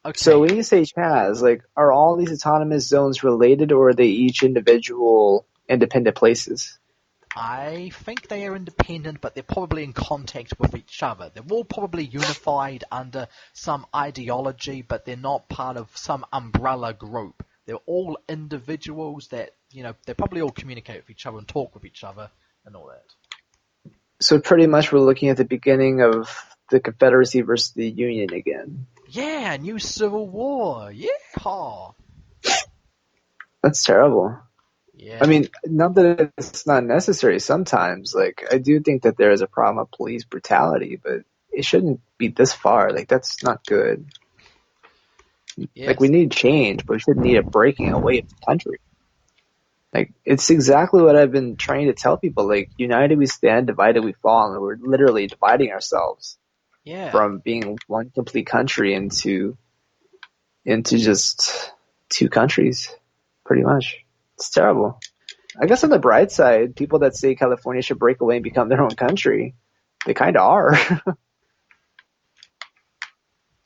Okay. So when you say CHAZ, like, are all these autonomous zones related, or are they each individual, independent places? I think they are independent, but they're probably in contact with each other. They're all probably unified under some ideology, but they're not part of some umbrella group. They're all individuals that, they probably all communicate with each other and talk with each other and all that. So pretty much we're looking at the beginning of the Confederacy versus the Union again. Yeah, new civil war. Yeah. That's terrible. Yeah. I mean, not that it's not necessary sometimes. Like, I do think that there is a problem of police brutality, but it shouldn't be this far. Like, that's not good. Yes. Like, we need change, but we shouldn't need a breaking away of the country. Like, it's exactly what I've been trying to tell people. Like, united we stand, divided we fall, and we're literally dividing ourselves Yeah. from being one complete country into just two countries, pretty much. It's terrible. I guess on the bright side, people that say California should break away and become their own country, they kind of are.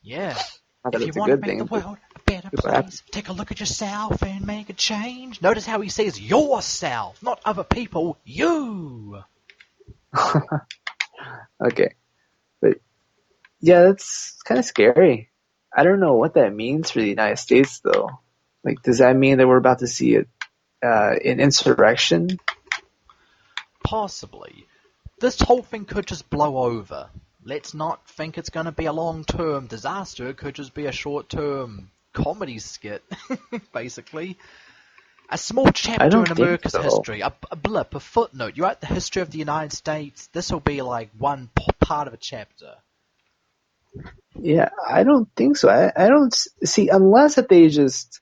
Yeah. Not If that you it's a want to good make the thing, but world a better look what happens. place, take a look at yourself and make a change. Notice how he says yourself, not other people, you. Okay. But yeah, that's kind of scary. I don't know what that means for the United States, though. Like, does that mean that we're about to see an insurrection? Possibly. This whole thing could just blow over. Let's not think it's going to be a long-term disaster. It could just be a short-term comedy skit, basically. A small I chapter don't in think America's so. history, a blip, a footnote. You write the history of the United States, this will be like one part of a chapter. Yeah, I don't think so. I don't see, unless that they just,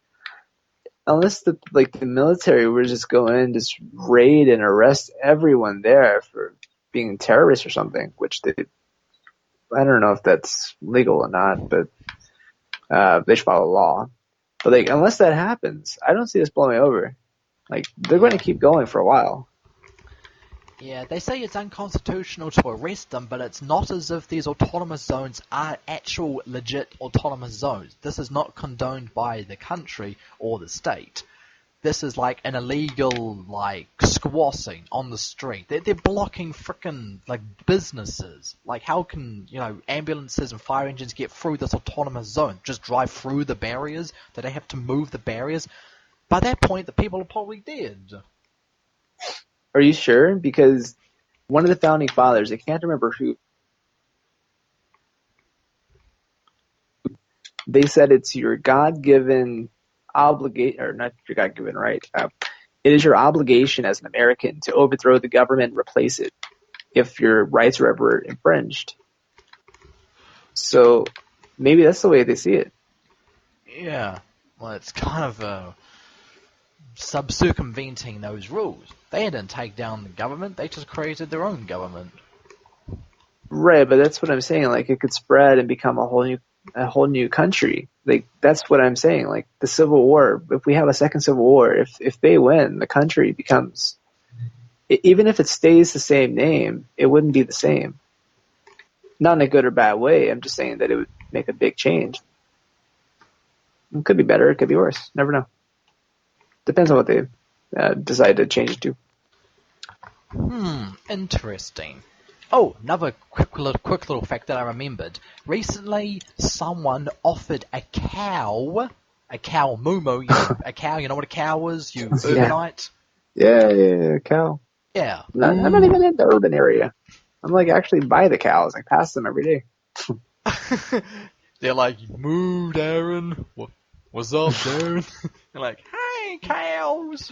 unless the military were just go in and just raid and arrest everyone there for being terrorists or something, which I don't know if that's legal or not, but they should follow law. But like, unless that happens, I don't see this blowing over. Like, they're going to keep going for a while. Yeah, they say it's unconstitutional to arrest them, but it's not as if these autonomous zones are actual legit autonomous zones. This is not condoned by the country or the state. This is like an illegal, like, squassing on the street. They're blocking frickin', like, businesses. Like, how can, ambulances and fire engines get through this autonomous zone? Just drive through the barriers? Do they have to move the barriers? By that point, the people are probably dead. Are you sure? Because one of the founding fathers, I can't remember who, they said it's your God-given obligation, or not your God-given right. It is your obligation as an American to overthrow the government and replace it if your rights are ever infringed. So maybe that's the way they see it. Yeah, well, it's kind of circumventing those rules. They didn't take down the government, they just created their own government. Right, but that's what I'm saying. Like, it could spread and become a whole new country. Like, that's what I'm saying. Like, the Civil War, if we have a second Civil War, if they win, the country becomes, even if it stays the same name, it wouldn't be the same. Not in a good or bad way. I'm just saying that it would make a big change. It could be better, it could be worse. Never know. Depends on what they decide to change it to. Interesting. Oh, another quick little fact that I remembered. Recently, someone offered a cow moo, a cow, you know what a cow is, you urbanite? Yeah, cow. Yeah. I'm not even in the urban area. I'm like actually by the cows. I pass them every day. They're like, moo, Darren. What's up, Darren? They're like, hey, cows.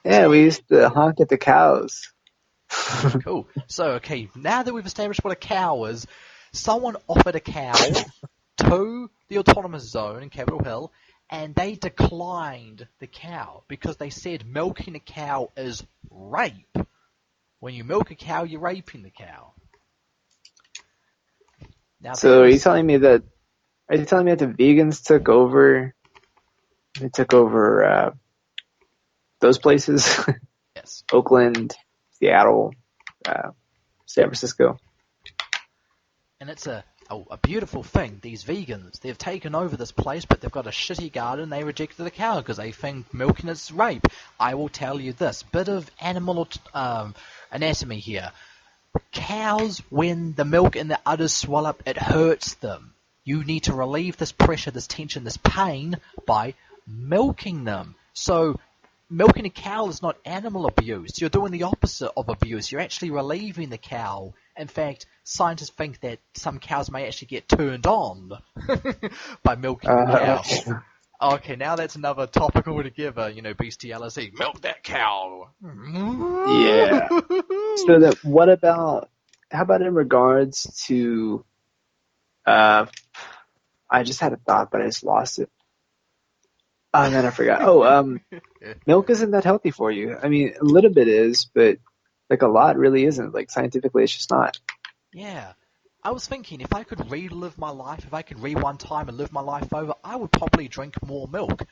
Yeah, we used to honk at the cows. Cool. So, okay, now that we've established what a cow is, someone offered a cow to the autonomous zone in Capitol Hill, and they declined the cow because they said milking a cow is rape. When you milk a cow, you're raping the cow. Now, So are you telling me that the vegans took over? They took over those places, yes. Oakland, Seattle, San Francisco. And it's a a beautiful thing. These vegans, they've taken over this place, but they've got a shitty garden. They rejected the cow because they think milking is rape. I will tell you this bit of animal anatomy here. Cows, when the milk in the udders swell up, it hurts them. You need to relieve this pressure, this tension, this pain by milking them. So milking a cow is not animal abuse. You're doing the opposite of abuse. You're actually relieving the cow. In fact, scientists think that some cows may actually get turned on by milking the cow. Okay, now that's another topic altogether, bestiality. Milk that cow! Yeah. So how about in regards to, I just had a thought, but I just lost it. And then I forgot. Milk isn't that healthy for you. I mean, a little bit is, but like a lot really isn't. Like scientifically, it's just not. Yeah. I was thinking, if I could relive my life, if I could rewind time and live my life over, I would probably drink more milk.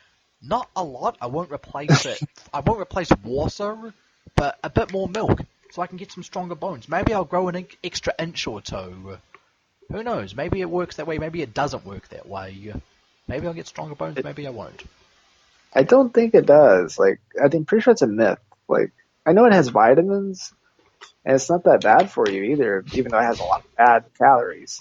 Not a lot. I won't replace it. I won't replace water, but a bit more milk, so I can get some stronger bones. Maybe I'll grow an extra inch or two. Who knows? Maybe it works that way. Maybe it doesn't work that way. Maybe I'll get stronger bones. Maybe I won't. I don't think it does. Like, I'm pretty sure it's a myth. Like, I know it has vitamins, and it's not that bad for you either, even though it has a lot of bad calories.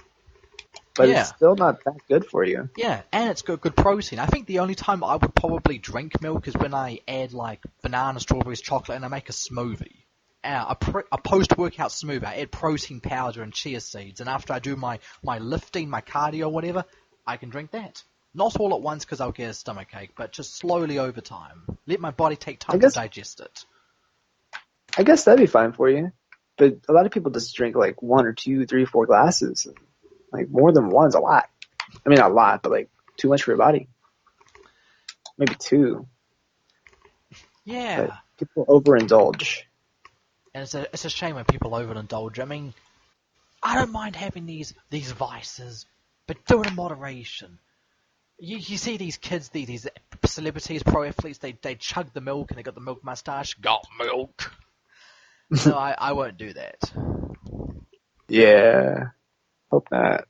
But Yeah. it's still not that good for you. Yeah, and it's got good protein. I think the only time I would probably drink milk is when I add, like, banana, strawberries, chocolate, and I make a smoothie. A post-workout smoothie. I add protein powder and chia seeds, and after I do my lifting, my cardio, whatever, I can drink that. Not all at once because I'll get a stomachache, but just slowly over time. Let my body take time to digest it. I guess that'd be fine for you. But a lot of people just drink like 1 or 2, 3, 4 glasses. Like more than one's a lot. I mean, not a lot, but like too much for your body. Maybe 2. Yeah. But people overindulge. And it's a shame when people overindulge. I mean, I don't mind having these vices, but do it in moderation. You see these kids, these celebrities, pro athletes, they chug the milk and they got the milk mustache. Got milk. No, I won't do that. Yeah. Hope not.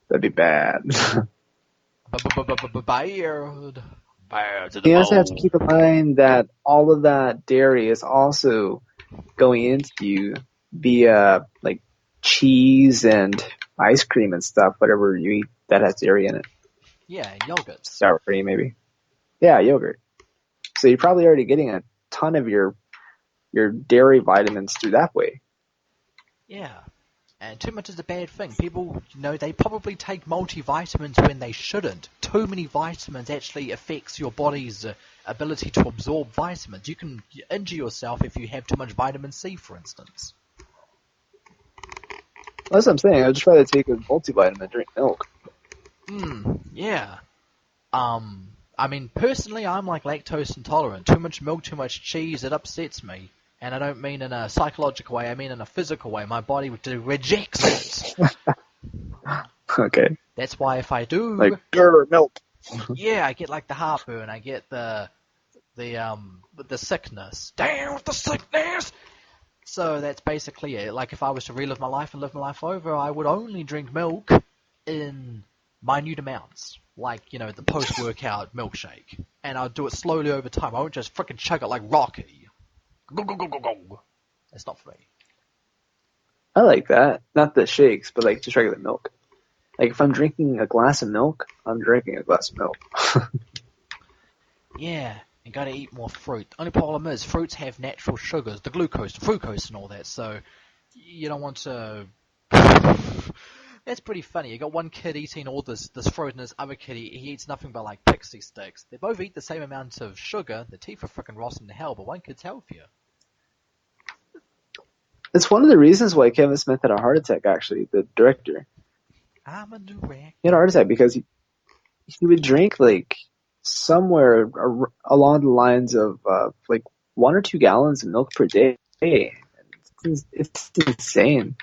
That'd be bad. Bad to the You also have to bone. keep in mind that all of that dairy is also going into you via like cheese and ice cream and stuff, whatever you eat that has dairy in it. Yeah, and yogurts. Sour cream, maybe. Yeah, yogurt. So you're probably already getting a ton of your dairy vitamins through that way. Yeah. And too much is a bad thing. People, they probably take multivitamins when they shouldn't. Too many vitamins actually affects your body's ability to absorb vitamins. You can injure yourself if you have too much vitamin C, for instance. That's what I'm saying. I'd just rather take a multivitamin and drink milk. Yeah. I mean, personally, I'm like lactose intolerant. Too much milk, too much cheese, it upsets me. And I don't mean in a psychological way, I mean in a physical way. My body rejects it. Okay. That's why if I do... Like, grr, milk. Yeah, I get like the heartburn, I get the sickness. Down with the sickness! So that's basically it. Like if I was to relive my life and live my life over, I would only drink milk in minute amounts. Like, the post-workout milkshake. And I'll do it slowly over time. I won't just frickin' chug it like Rocky. Go, go, go, go, go. That's not for me. I like that. Not the shakes, but like just regular milk. Like if I'm drinking a glass of milk, I'm drinking a glass of milk. Yeah, you gotta eat more fruit. The only problem is fruits have natural sugars, the glucose, the fructose and all that, so you don't want to... That's pretty funny. You got one kid eating all this fruit and this other kid, he eats nothing but like pixie sticks. They both eat the same amount of sugar. The teeth are frickin' rotten to hell, but one kid's healthier. It's one of the reasons why Kevin Smith had a heart attack, actually, the director. I'm a director. He had a heart attack because he would drink like somewhere along the lines of like 1 or 2 gallons of milk per day. It's insane.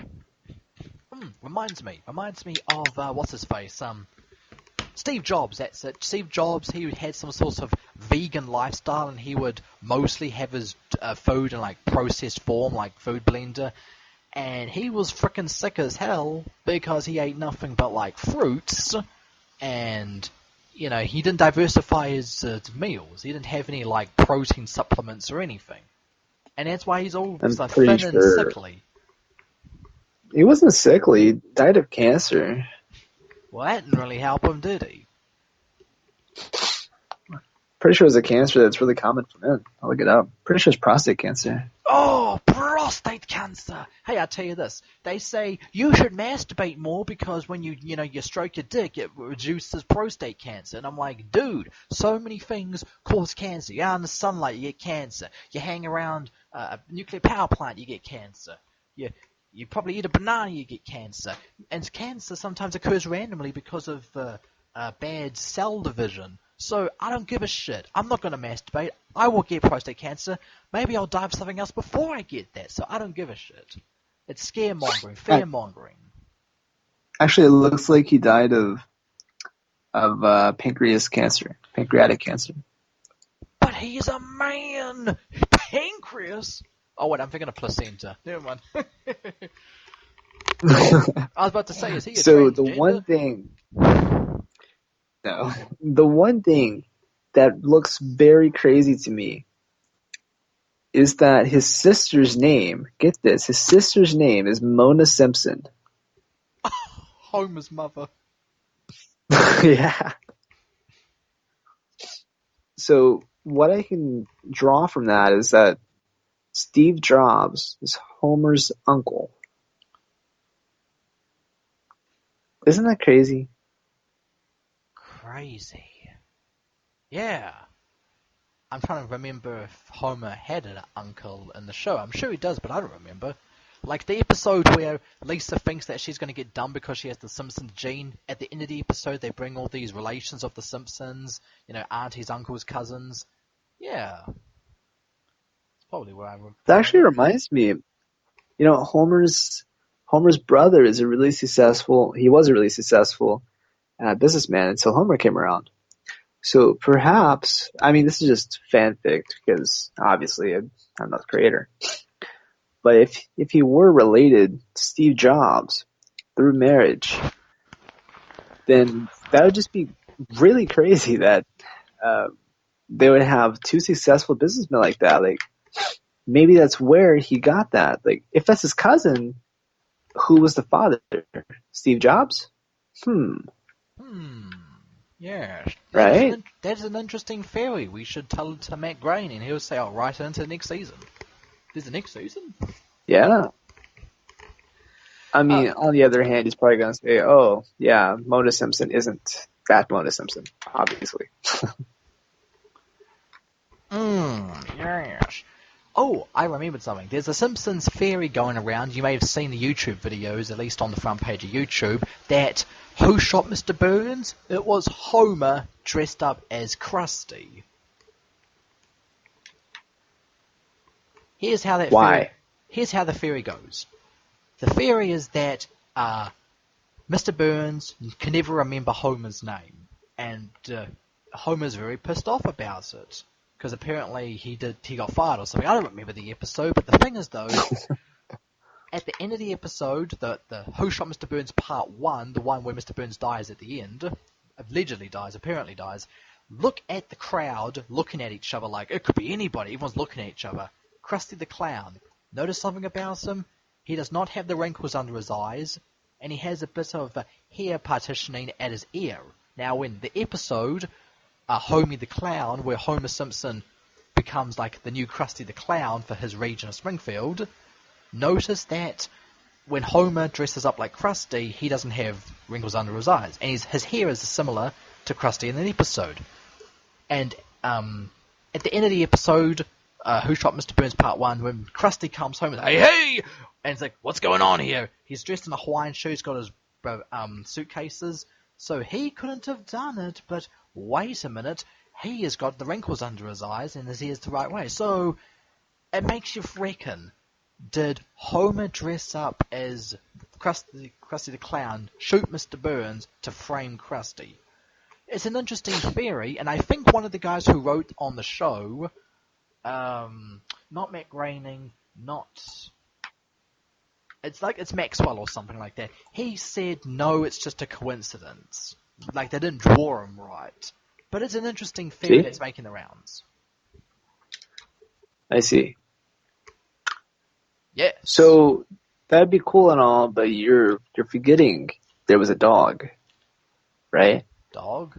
Reminds me of what's his face? Steve Jobs. That's it. Steve Jobs. He had some sort of vegan lifestyle, and he would mostly have his food in like processed form, like food blender. and he was frickin' sick as hell because he ate nothing but like fruits, and he didn't diversify his meals. He didn't have any like protein supplements or anything, and that's why he's all I'm like, pretty thin and sure sickly. he wasn't sickly. He died of cancer. Well, that didn't really help him, did he? Pretty sure it's a cancer that's really common for men. I'll look it up. Pretty sure it's prostate cancer. Oh, prostate cancer! Hey, I'll tell you this. They say you should masturbate more because when you stroke your dick, it reduces prostate cancer. And I'm like, dude, so many things cause cancer. You're out in the sunlight, you get cancer. You hang around a nuclear power plant, you get cancer. You probably eat a banana, you get cancer. And cancer sometimes occurs randomly because of bad cell division. So I don't give a shit. I'm not going to masturbate. I will get prostate cancer. Maybe I'll die of something else before I get that. So I don't give a shit. It's scaremongering, fear-mongering. Actually, it looks like he died of pancreatic cancer. But he's a man! Pancreas! Oh, wait, I'm thinking of placenta. Never mind. I was about to say, is he a So transgender? the one thing that looks very crazy to me is that his sister's name, get this, his sister's name is Mona Simpson. Homer's mother. Yeah. So what I can draw from that is that Steve Jobs is Homer's uncle. Isn't that crazy? Crazy. Yeah. I'm trying to remember if Homer had an uncle in the show. I'm sure he does, but I don't remember. Like the episode where Lisa thinks that she's going to get dumb because she has the Simpsons gene. At the end of the episode, they bring all these relations of the Simpsons. Aunties, uncles, cousins. Yeah. It's probably where I would. That actually reminds me, Homer's brother is he was a really successful businessman until Homer came around. So perhaps, I mean, this is just fanfic because obviously I'm not the creator. But if he were related to Steve Jobs through marriage, then that would just be really crazy that they would have two successful businessmen like that. Like, maybe that's where he got that. Like, if that's his cousin, who was the father? Steve Jobs? Yes. Right? That's an interesting theory. We should tell it to Matt Groening, and he'll say, I'll write it into next season. There's the next season? Yeah. I mean, on the other hand, he's probably going to say, oh, yeah, Mona Simpson isn't that Mona Simpson, obviously. Yes. Oh, I remembered something. There's a Simpsons theory going around. You may have seen the YouTube videos, at least on the front page of YouTube, that who shot Mr. Burns? It was Homer dressed up as Krusty. Here's how that Why? Here's how the theory goes. The theory is that Mr. Burns can never remember Homer's name, and Homer's very pissed off about it. Because apparently he got fired or something. I don't remember the episode, but the thing is though, at the end of the episode, the Who Shot Mr. Burns Part 1, the one where Mr. Burns dies at the end, allegedly dies, apparently dies, look at the crowd looking at each other like, it could be anybody, everyone's looking at each other. Krusty the Clown, notice something about him? He does not have the wrinkles under his eyes, and he has a bit of hair partitioning at his ear. Now in the episode, Homie the Clown, where Homer Simpson becomes like the new Krusty the Clown for his region of Springfield, notice that when Homer dresses up like Krusty, he doesn't have wrinkles under his eyes, and his hair is similar to Krusty in the episode. And at the end of the episode, Who Shot Mr. Burns Part 1, when Krusty comes home and says, hey! And it's like, what's going on here? He's dressed in a Hawaiian shirt, he's got his suitcases, so he couldn't have done it, but wait a minute, he has got the wrinkles under his eyes and his ears the right way. So it makes you reckon, did Homer dress up as Krusty the Clown, shoot Mr. Burns to frame Krusty? It's an interesting theory, and I think one of the guys who wrote on the show, not Matt Groening, not It's like it's Maxwell or something like that. He said no, it's just a coincidence. Like they didn't draw him right. But it's an interesting theory See? that's making the rounds. I see. Yes. So that'd be cool and all, but you're forgetting there was a dog, right? Dog?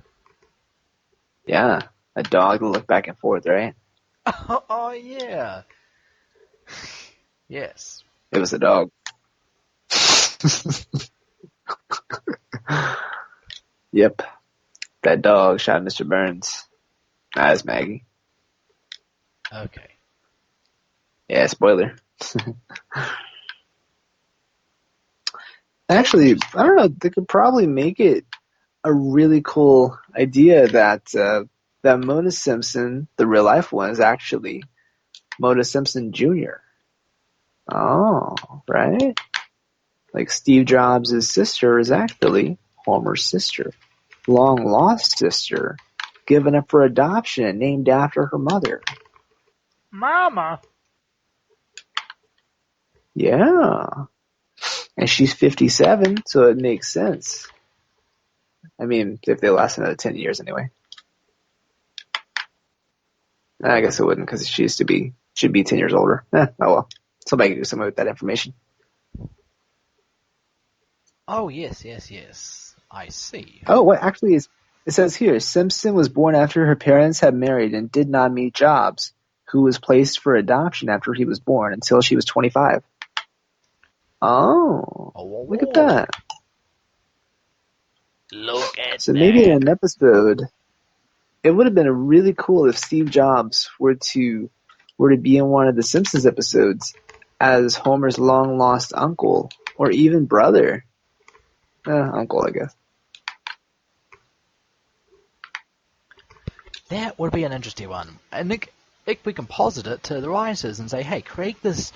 Yeah, a dog to look back and forth, right? Oh yeah. Yes. It was a dog. Yep, that dog shot Mr. Burns. That's Maggie. Okay. Yeah, spoiler. Actually, I don't know. They could probably make it a really cool idea that that Mona Simpson, the real life one, is actually Mona Simpson Jr. Oh, right. Like Steve Jobs' sister is actually Homer's sister, long lost sister, given up for adoption and named after her mother. Mama. Yeah, and she's 57, so it makes sense. I mean, if they last another 10 years anyway. I guess it wouldn't because should be 10 years older. Oh well. Somebody can do something with that information. Oh yes. I see. Oh, what actually is it says here, Simpson was born after her parents had married and did not meet Jobs, who was placed for adoption after he was born until she was 25. Oh, look at that. Look at So that. maybe in an episode, it would have been really cool if Steve Jobs were to be in one of the Simpsons episodes as Homer's long lost uncle or even brother. Uncle, I guess. That would be an interesting one. And we can posit it to the writers and say, hey, create this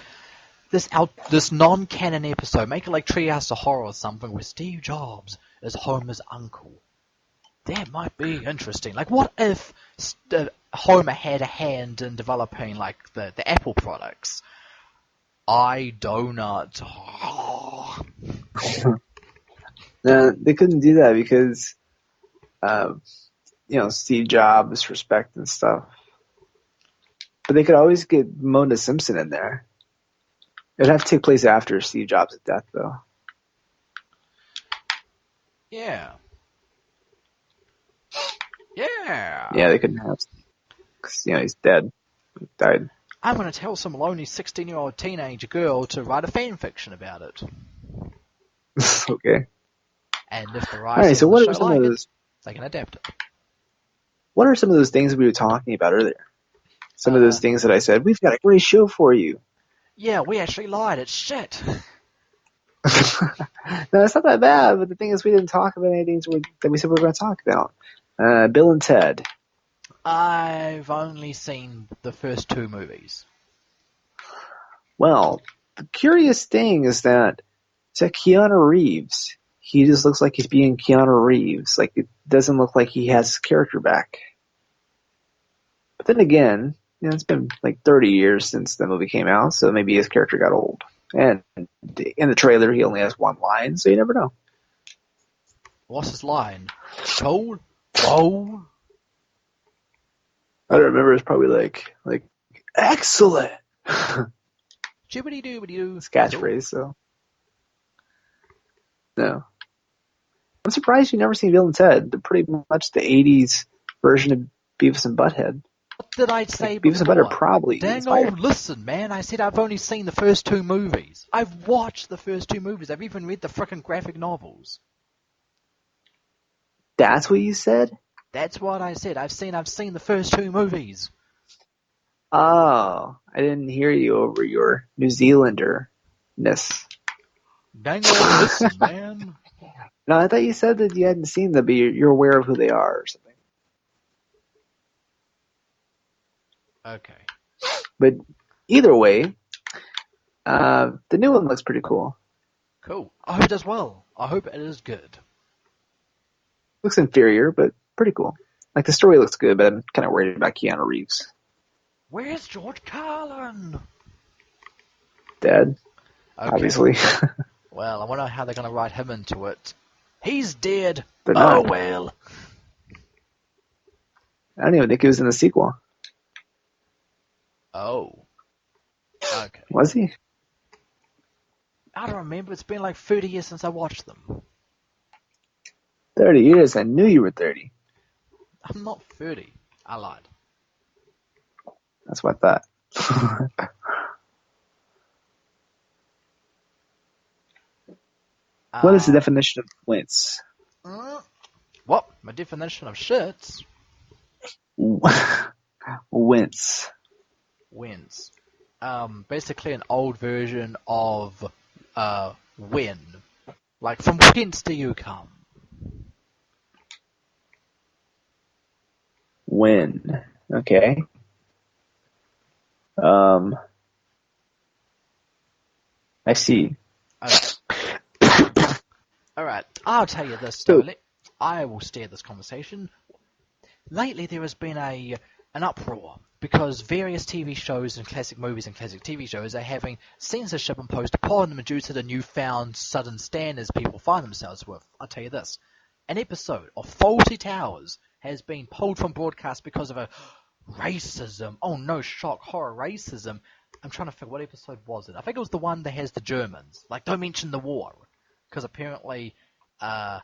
non-canon episode. Make it like Treehouse of Horror or something where Steve Jobs is Homer's uncle. That might be interesting. Like, what if Homer had a hand in developing, like, the Apple products? Donut. No, they couldn't do that because, Steve Jobs, respect and stuff. But they could always get Mona Simpson in there. It'd have to take place after Steve Jobs' death, though. Yeah. Yeah, they couldn't have, because he's dead. He died. I'm going to tell some lonely 16-year-old teenage girl to write a fan fiction about it. Okay. And if the All writers right. So of what the are show some like of it, those? they can adapt it. What are some of those things we were talking about earlier? Some of those things that I said, we've got a great show for you. Yeah, we actually lied. It's shit. No, it's not that bad, but the thing is we didn't talk about any things that we said we were going to talk about. Bill and Ted. I've only seen the first 2 movies. Well, the curious thing is that Keanu Reeves, he just looks like he's being Keanu Reeves. Like, it doesn't look like he has his character back. But then again, it's been like 30 years since the movie came out, so maybe his character got old. And in the trailer, he only has one line, so you never know. What's his line? Cold? Whoa? I don't remember. It's probably like excellent. Jibbity-doobity-doo. It's catchphrase, so. No. I'm surprised you've never seen Bill and Ted. They're pretty much the 80s version of Beavis and Butthead. What did I say Beavis and before? Butthead are probably Dang inspired. old, listen, man. I said I've only seen the first 2 movies. I've watched the first 2 movies. I've even read the frickin' graphic novels. That's what you said? That's what I said. I've seen the first 2 movies. Oh, I didn't hear you over your New Zealander-ness. Dang old, listen, man. No, I thought you said that you hadn't seen them, but you're aware of who they are or something. Okay. But either way, the new one looks pretty cool. Cool. I hope it does well. I hope it is good. Looks inferior, but pretty cool. Like, the story looks good, but I'm kind of worried about Keanu Reeves. Where's George Carlin? Dead. Okay. obviously. Well, I wonder how they're going to write him into it. He's dead. They're Oh, not. well. I don't even think he was in the sequel. Oh. Okay. Was he? I don't remember. It's been like 30 years since I watched them. 30 years? I knew you were 30. I'm not 30. I lied. That's what I thought. What is the definition of wince? What? My definition of shits? Wince. Wins. Basically an old version of when. Like, from whence do you come? When. Okay. I see. Alright, I'll tell you this, Sterling. I will steer this conversation. Lately there has been an uproar because various TV shows and classic movies and classic TV shows are having censorship imposed upon them due to the newfound sudden standards people find themselves with. I'll tell you this. An episode of Fawlty Towers has been pulled from broadcast because of a racism. Oh no, shock, horror, racism. I'm trying to figure what episode was it. I think it was the one that has the Germans. Like, don't mention the war. Because apparently, Basil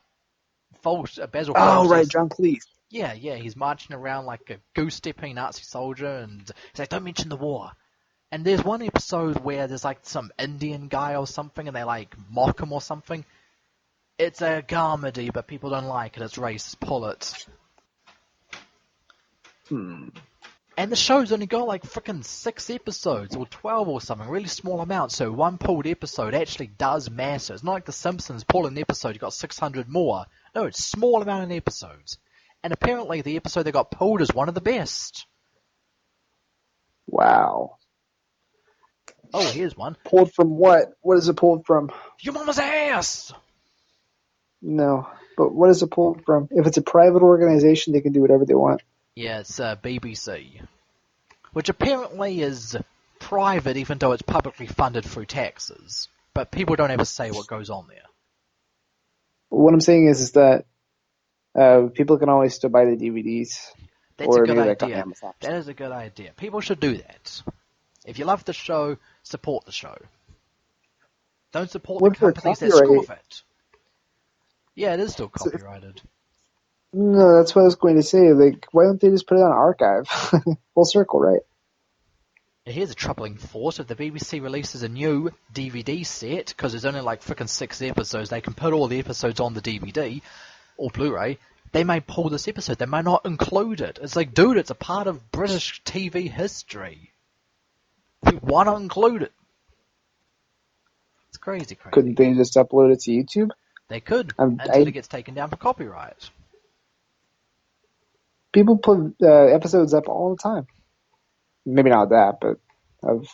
Oh, Fawlty right, John Cleese. Yeah, he's marching around like a goose-stepping Nazi soldier, and he's like, don't mention the war. And there's one episode where there's like some Indian guy or something, and they like mock him or something. It's a comedy, but people don't like it. It's racist. Pull it. And the show's only got like frickin' 6 episodes, or 12 or something, really small amount, so one pulled episode actually does matter. It's not like The Simpsons, pull an episode, you got 600 more. No, it's small amount of episodes. And apparently the episode that got pulled is one of the best. Wow. Oh, here's one. Pulled from what? What is it pulled from? Your mama's ass! No, but what is it pulled from? If it's a private organization, they can do whatever they want. Yeah, it's BBC. Which apparently is private even though it's publicly funded through taxes. But people don't ever say what goes on there. What I'm saying is that people can always still buy the DVDs. That's a good maybe like on idea. Amazon. That is a good idea. People should do that. If you love the show, support the show. Don't support the companies that screw with it. Yeah, it is still copyrighted. No, that's what I was going to say. Like, why don't they just put it on archive? Full circle, right? Here's a troubling thought. If the BBC releases a new DVD set, because there's only like frickin' 6 episodes, they can put all the episodes on the DVD, or Blu-ray, they may pull this episode. They might not include it. It's like, dude, it's a part of British TV history. Why not include it? It's crazy. Couldn't they just upload it to YouTube? They could, until it gets taken down for copyright. People put episodes up all the time. Maybe not that, but of,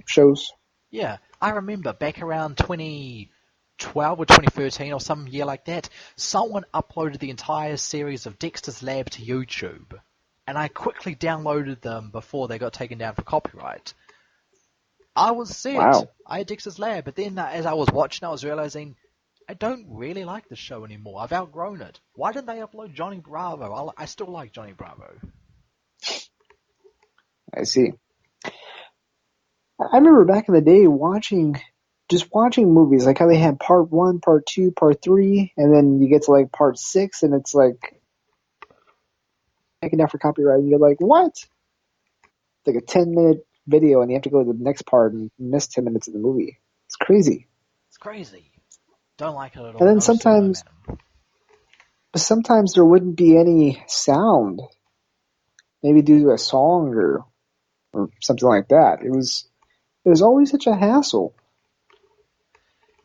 shows. Yeah, I remember back around 2012 or 2013 or some year like that, someone uploaded the entire series of Dexter's Lab to YouTube. And I quickly downloaded them before they got taken down for copyright. I was set. Wow. I had Dexter's Lab, but then as I was watching, I was realizing I don't really like the show anymore. I've outgrown it. Why didn't they upload Johnny Bravo? I still like Johnny Bravo. I see. I remember back in the day watching movies, like how they had part 1, part 2, part 3, and then you get to like part 6, and it's like taken down for copyright, and you're like, what? It's like a 10-minute video, and you have to go to the next part and miss 10 minutes of the movie. It's crazy. It's crazy. Don't like it at all. And then sometimes there wouldn't be any sound, maybe due to a song or something like that. It was always such a hassle.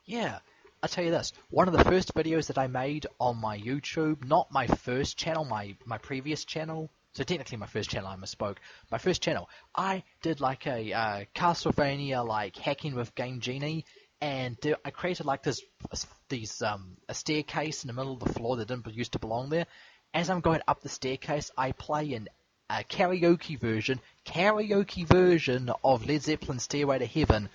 Yeah, I'll tell you this. One of the first videos that I made on my YouTube, not my first channel, my previous channel, so technically my first channel, I misspoke, my first channel, I did like a Castlevania, like hacking with Game Genie, and I created like a staircase in the middle of the floor that didn't used to belong there. As I'm going up the staircase, I play a karaoke version of Led Zeppelin's Stairway to Heaven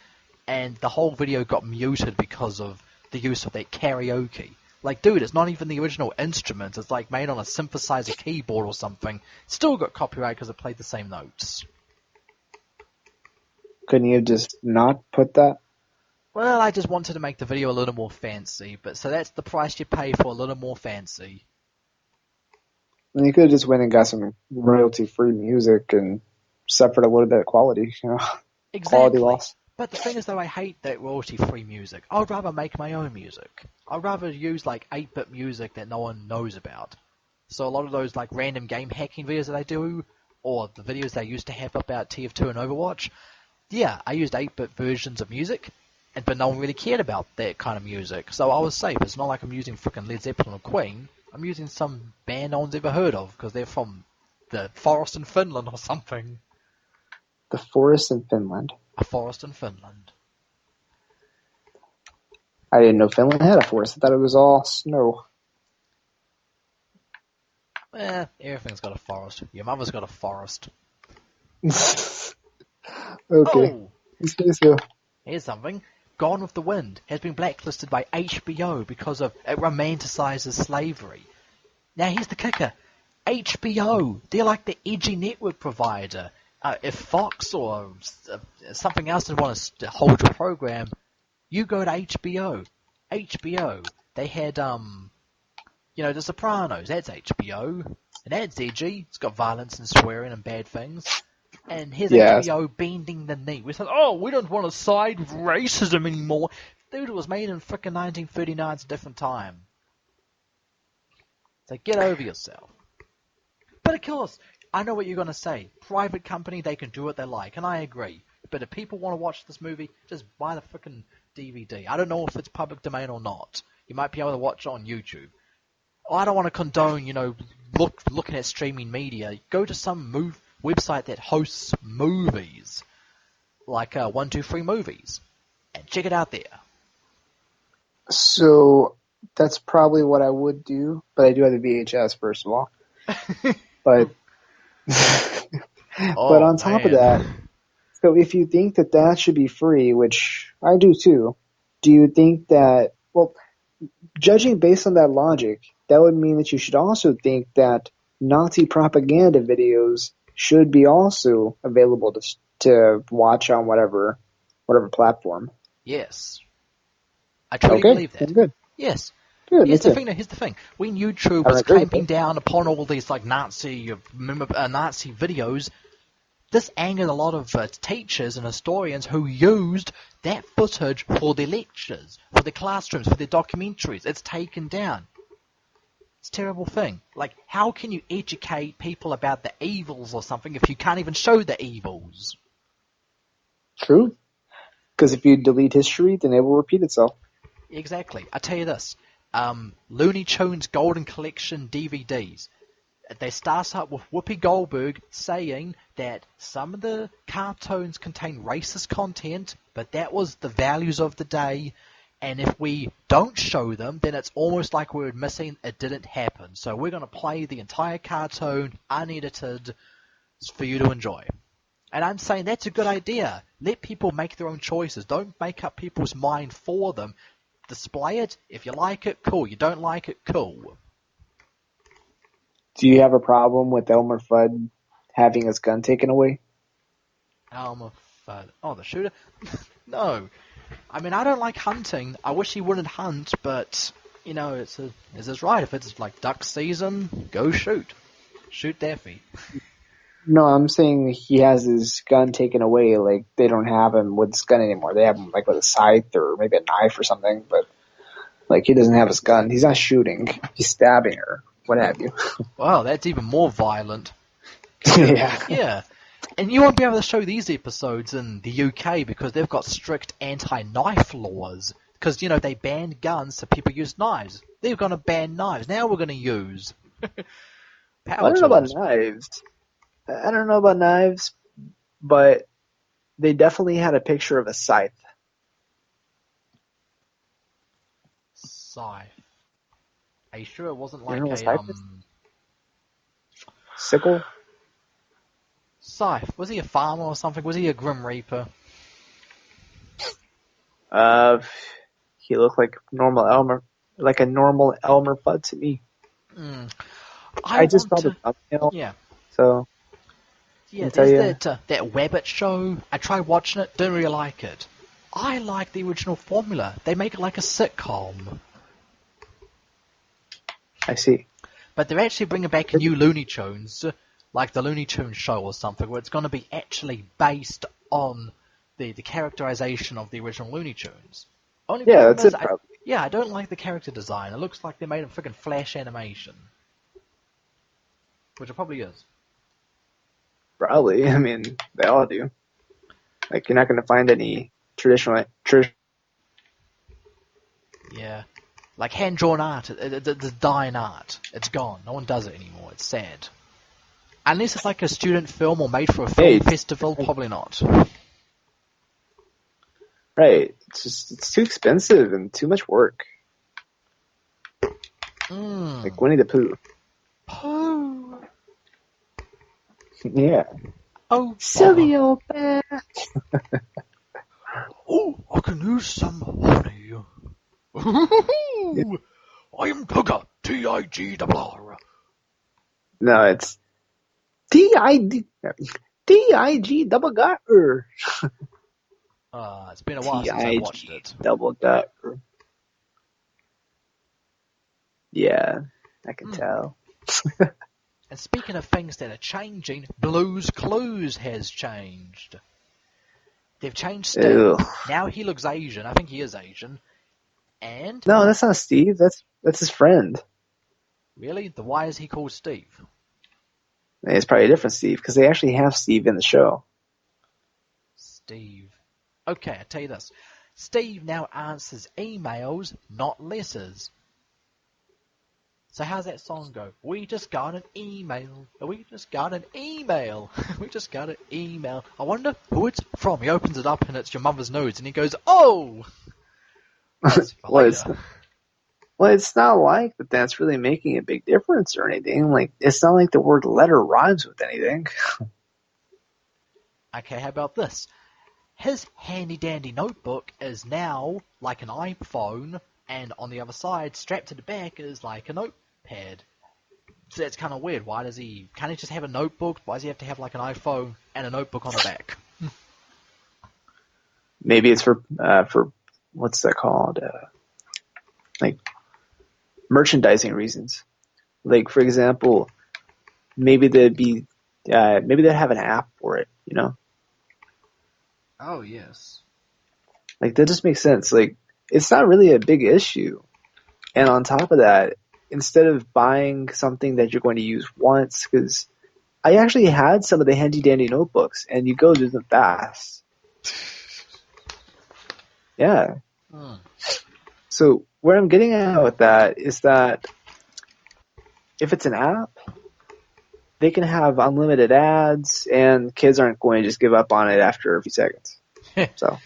and the whole video got muted because of the use of that karaoke. Like, dude, it's not even the original instrument. It's like made on a synthesizer keyboard or something. Still got copyright because it played the same notes. Couldn't you have just not put that? Well, I just wanted to make the video a little more fancy, but so that's the price you pay for a little more fancy. And you could have just went and got some royalty-free music and suffered a little bit of quality, quality Exactly. loss. But the thing is, though, I hate that royalty-free music. I'd rather make my own music. I'd rather use, like, 8-bit music that no one knows about. So a lot of those, like, random game hacking videos that I do, or the videos they used to have about TF2 and Overwatch, yeah, I used 8-bit versions of music, but no one really cared about that kind of music. So I was safe. It's not like I'm using frickin' Led Zeppelin or Queen. I'm using some band no one's ever heard of, because they're from the forest in Finland or something. The forest in Finland. A forest in Finland. I didn't know Finland had a forest. I thought it was all snow. Everything's got a forest. Your mother's got a forest. Okay. Oh! So. Here's something. Gone with the Wind has been blacklisted by HBO because of it romanticizes slavery. Now here's the kicker. HBO, they're like the edgy network provider. If Fox or something else doesn't want to hold your program, you go to HBO. HBO, they had, The Sopranos, that's HBO. And that's edgy. It's got violence and swearing and bad things. And here's HBO bending the knee. We said, we don't want to side with racism anymore. Dude, it was made in frickin' 1939. It's a different time. So get over yourself. But of course, I know what you're going to say. Private company, they can do what they like, and I agree. But if people want to watch this movie, just buy the frickin' DVD. I don't know if it's public domain or not. You might be able to watch it on YouTube. I don't want to condone, looking at streaming media. Go to some website that hosts movies, like 123 Movies, and check it out there. So that's probably what I would do, but I do have the VHS first of all. But but on top of that, so if you think that should be free, which I do too, do you think that, well, judging based on that logic, that would mean that you should also think that Nazi propaganda videos should be also available to watch on whatever platform? Yes. I truly believe that. Good. Yes. Good. Here's the thing. When YouTube was clamping down upon all these Nazi videos, this angered a lot of teachers and historians who used that footage for their lectures, for their classrooms, for their documentaries. It's taken down. It's a terrible thing. Like, how can you educate people about the evils or something if you can't even show the evils? True. Because if you delete history, then it will repeat itself. Exactly. I tell you this. Looney Tunes Golden Collection DVDs. They start up with Whoopi Goldberg saying that some of the cartoons contain racist content, but that was the values of the day, and if we don't show them, then it's almost like we're admitting it didn't happen. So we're going to play the entire cartoon unedited for you to enjoy. And I'm saying that's a good idea. Let people make their own choices. Don't make up people's mind for them. Display it. If you like it, cool. You don't like it, cool. Do you have a problem with Elmer Fudd having his gun taken away? Elmer Fudd. Oh, the shooter? No. I mean, I don't like hunting. I wish he wouldn't hunt, but, it's his right. If it's like duck season, go shoot. Shoot Daffy. No, I'm saying he has his gun taken away. Like, they don't have him with his gun anymore. They have him, like, with a scythe or maybe a knife or something. But, like, he doesn't have his gun. He's not shooting. He's stabbing or what have you. Wow, that's even more violent. Yeah. Yeah. And you won't be able to show these episodes in the UK because they've got strict anti-knife laws. Because, they banned guns so people use knives. They're going to ban knives. Now we're going to use power I don't know about tools. knives. I don't know about knives, but they definitely had a picture of a scythe. Scythe. Are you sure it wasn't like You know what a, scythe is? Sickle? Scythe. Was he a farmer or something? Was he a Grim Reaper? Uh, he looked like a normal Elmer Fudd to me. I just saw the thumbnail, yeah. so I Yeah, can tell there's you. that Wabbit show. I tried watching it, didn't really like it. I like the original formula. They make it like a sitcom. I see. But they're actually bringing back a new Looney Tunes, like the Looney Tunes show or something, where it's going to be actually based on the characterization of the original Looney Tunes. Only Yeah, problem that's is, it, probably. I don't like the character design. It looks like they made a freaking Flash animation. Which it probably is. Probably. I mean, they all do. Like, you're not going to find any traditional. Yeah. Like hand-drawn art, the dying art. It's gone. No one does it anymore. It's sad. Unless it's like a student film or made for a film festival, probably not. Right. It's too expensive and too much work. Like Winnie the Pooh. Pooh. Yeah. Oh, Silly old bear. Oh, I can use some honey. I am Tugger, Tig-R. No, it's D-I-G double gutter. It's been a while since I watched it. Double gutter. Yeah, I can tell. And speaking of things that are changing, Blue's Clues has changed. They've changed Steve. Now he looks Asian. I think he is Asian. And no, that's not Steve. That's his friend. Really? Then why is he called Steve? It's probably a different Steve because they actually have Steve in the show. Steve. Okay, I'll tell you this. Steve now answers emails, not letters. So how's that song go? We just got an email. We just got an email. We just got an email. I wonder who it's from. He opens it up and it's your mother's nose and he goes, oh! Well, it's not like that's really making a big difference or anything. Like, it's not like the word letter rhymes with anything. Okay, how about this? His handy-dandy notebook is now like an iPhone, and on the other side, strapped to the back, is like a notepad. So that's kind of weird. Can't he just have a notebook? Why does he have to have like an iPhone and a notebook on the back? Maybe it's for what's that called? Like merchandising reasons. Like, for example, maybe they'd have an app for it, you know? Oh, yes. Like, that just makes sense. Like, it's not really a big issue. And on top of that, instead of buying something that you're going to use once, because I actually had some of the handy-dandy notebooks, and you go through them fast. Yeah. So where I'm getting at with that is that if it's an app, they can have unlimited ads, and kids aren't going to just give up on it after a few seconds. So.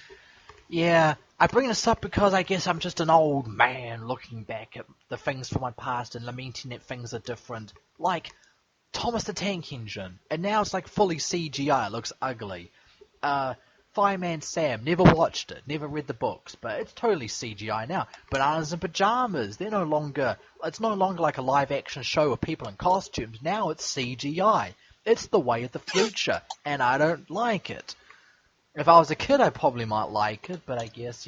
Yeah, I bring this up because I guess I'm just an old man looking back at the things from my past and lamenting that things are different. Like Thomas the Tank Engine, and now it's like fully CGI. It looks ugly. Fireman Sam, never watched it, never read the books, but it's totally CGI now. Bananas in Pajamas, it's no longer like a live action show with people in costumes. Now it's CGI. It's the way of the future, and I don't like it. If I was a kid, I probably might like it, but I guess,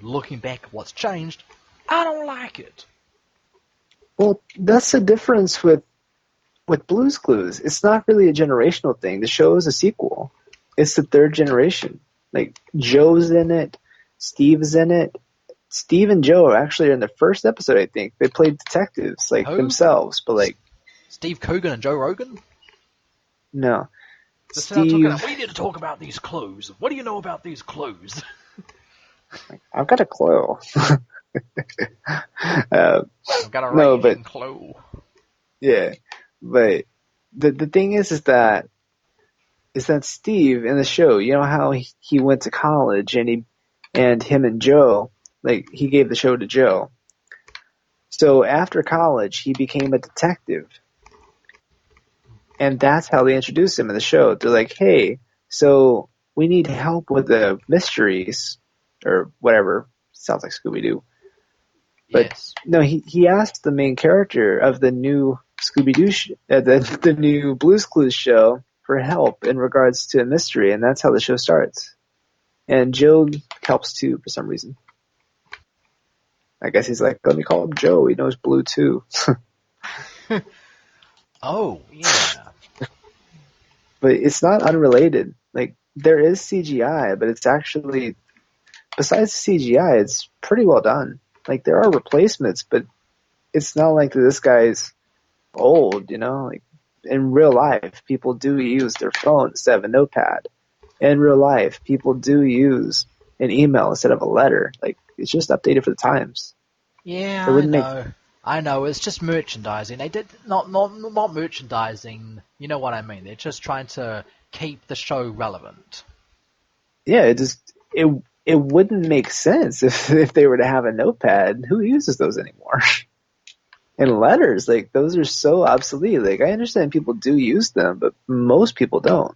looking back at what's changed, I don't like it. Well, that's the difference with Blue's Clues. It's not really a generational thing. The show is a sequel. It's the third generation. Like, Joe's in it. Steve's in it. Steve and Joe are actually in the first episode, I think. They played detectives, like, themselves, but, like... Steve Coogan and Joe Rogan? No. We need to talk about these clues. What do you know about these clues? I've got a clue. I've got a raging clue. Yeah, but the thing is that Steve in the show, you know how he went to college and him and Joe, like, he gave the show to Joe. So after college, he became a detective. And that's how they introduced him in the show. They're like, hey, so we need help with the mysteries or whatever. Sounds like Scooby-Doo. But Yes. no, he asked the main character of the new Scooby-Doo, the new Blue's Clues show for help in regards to a mystery, and that's how the show starts. And Joe helps too for some reason. I guess he's like, let me call him Joe. He knows Blue too. Oh, yeah. But it's not unrelated. Like, there is CGI, but it's actually, besides CGI, it's pretty well done. Like, there are replacements, but it's not like this guy's old, you know? Like, in real life, people do use their phone instead of a notepad. In real life, people do use an email instead of a letter. Like, it's just updated for the times. Yeah, It I wouldn't make, know. I know. It's just merchandising. They did not merchandising. You know what I mean? They're just trying to keep the show relevant. yeah, it wouldn't make sense if they were to have a notepad. Who uses those anymore? And letters, like, those are so obsolete. Like, I understand people do use them, but most people don't.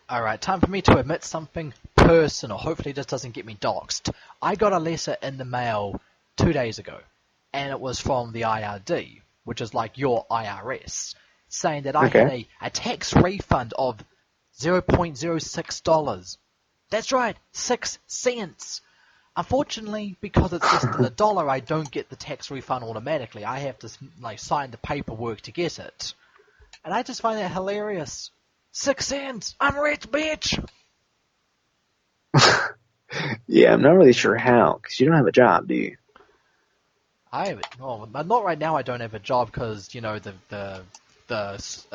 All right, time for me to admit something personal. Hopefully, this doesn't get me doxxed. I got a letter in the mail 2 days ago, and it was from the IRD, which is like your IRS, saying that I had Okay. a tax refund of $0.06. That's right, 6 cents. Unfortunately, because it's less than $1, I don't get the tax refund automatically. I have to sign the paperwork to get it. And I just find that hilarious. 6 cents! I'm rich, bitch! Yeah, I'm not really sure how, because you don't have a job, do you? Well, but not right now. I don't have a job because the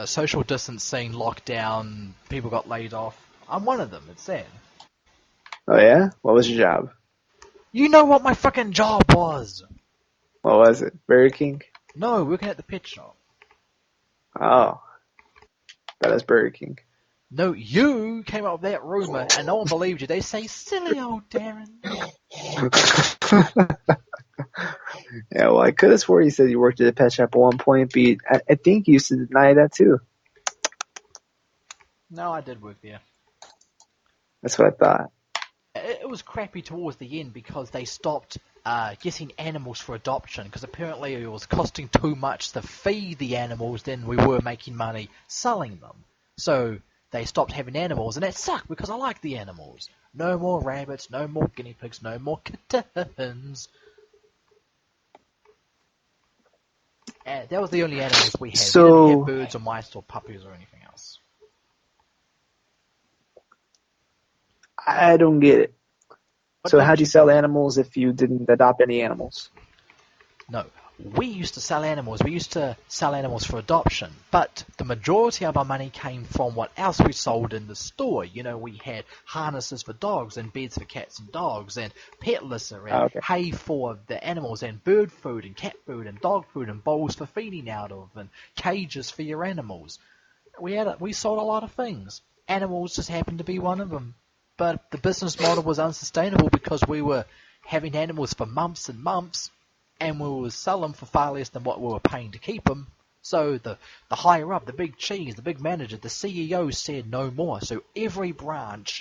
social distancing lockdown, people got laid off. I'm one of them. It's sad. Oh, yeah? What was your job? You know what my fucking job was? What was it? Burger King? No, working at the pet shop. Oh, that is Burger King. No, you came up with that rumor and no one believed you. They say, silly old Darren. Yeah, well, I could have swore you said you worked at a pet shop at one point, but I think you used to deny that too. No, I did work there. That's what I thought. It was crappy towards the end because they stopped getting animals for adoption because apparently it was costing too much to feed the animals than we were making money selling them. So they stopped having animals, and that sucked because I like the animals. No more rabbits, no more guinea pigs, no more kittens. And that was the only animals we had. We didn't have So, birds or mice or puppies or anything else. I don't get it. What So don't how'd you you sell get? animals if you didn't adopt any animals? No, we used to sell animals. We used to sell animals for adoption, but the majority of our money came from what else we sold in the store. You know, we had harnesses for dogs and beds for cats and dogs and pet litter and Oh, okay. hay for the animals and bird food and cat food and dog food and bowls for feeding out of and cages for your animals. We sold a lot of things. Animals just happened to be one of them. But the business model was unsustainable because we were having animals for months and months, and we would sell them for far less than what we were paying to keep them. So the higher up, the big cheese, the big manager, the CEO said no more. So every branch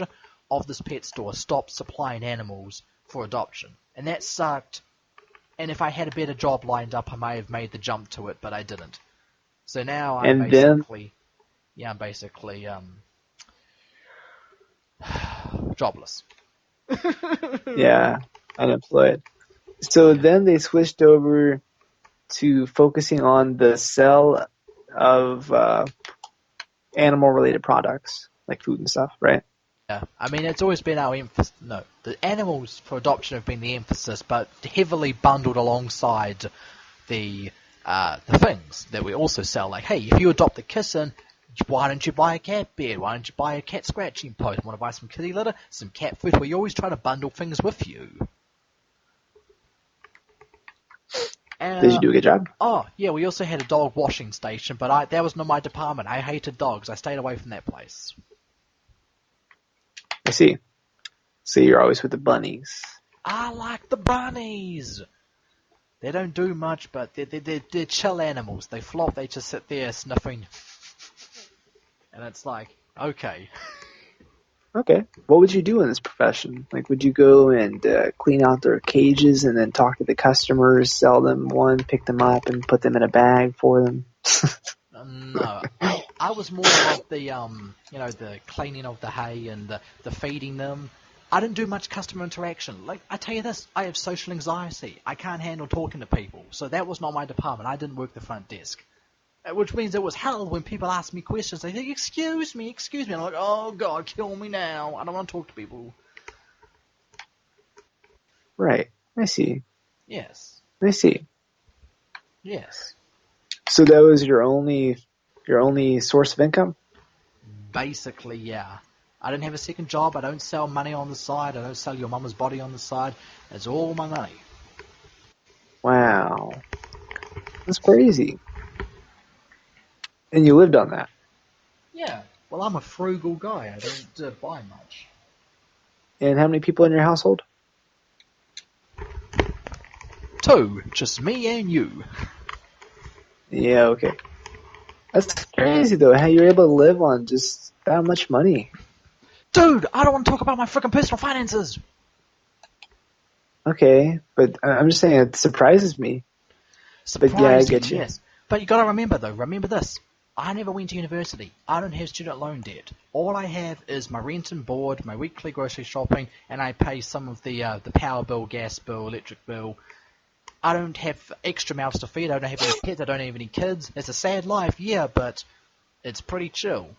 of this pet store stopped supplying animals for adoption. And that sucked. And if I had a better job lined up, I may have made the jump to it, but I didn't. So now And then, I'm basically jobless. yeah, unemployed. So Yeah. then they switched over to focusing on the sale of animal-related products, like food and stuff, right? Yeah, I mean, it's always been our emphasis. No, the animals for adoption have been the emphasis, but heavily bundled alongside the things that we also sell. Like, hey, if you adopt a kitten, why don't you buy a cat bed? Why don't you buy a cat scratching post? Want to buy some kitty litter? Some cat food? We always try to bundle things with you. Did you do a good job? Oh, yeah, we also had a dog washing station, but that was not my department. I hated dogs. I stayed away from that place. I see. So you're always with the bunnies. I like the bunnies. They don't do much, but they're chill animals. They flop, they just sit there sniffing. And it's like, okay. Okay. What would you do in this profession? Like, would you go and clean out their cages and then talk to the customers, sell them one, pick them up, and put them in a bag for them? No, I was more of the the cleaning of the hay and the feeding them. I didn't do much customer interaction. Like, I tell you this, I have social anxiety. I can't handle talking to people, so that was not my department. I didn't work the front desk. Which means it was hell when people ask me questions. They think, excuse me. I'm like, oh, God, kill me now. I don't want to talk to people. Right. I see. Yes. I see. Yes. So that was your only source of income? Basically, yeah. I didn't have a second job. I don't sell money on the side. I don't sell your mama's body on the side. It's all my money. Wow. That's crazy. And you lived on that? Yeah. Well, I'm a frugal guy. I don't buy much. And how many people in your household? 2. Just me and you. Yeah, okay. That's crazy, though, how you're able to live on just that much money. Dude, I don't want to talk about my freaking personal finances. Okay, but I'm just saying it surprises me. But yeah, I Surprising, get you. yes. But you got to remember, though, remember this. I never went to university. I don't have student loan debt. All I have is my rent and board, my weekly grocery shopping, and I pay some of the power bill, gas bill, electric bill. I don't have extra mouths to feed. I don't have any pets. I don't have any kids. It's a sad life, yeah, but it's pretty chill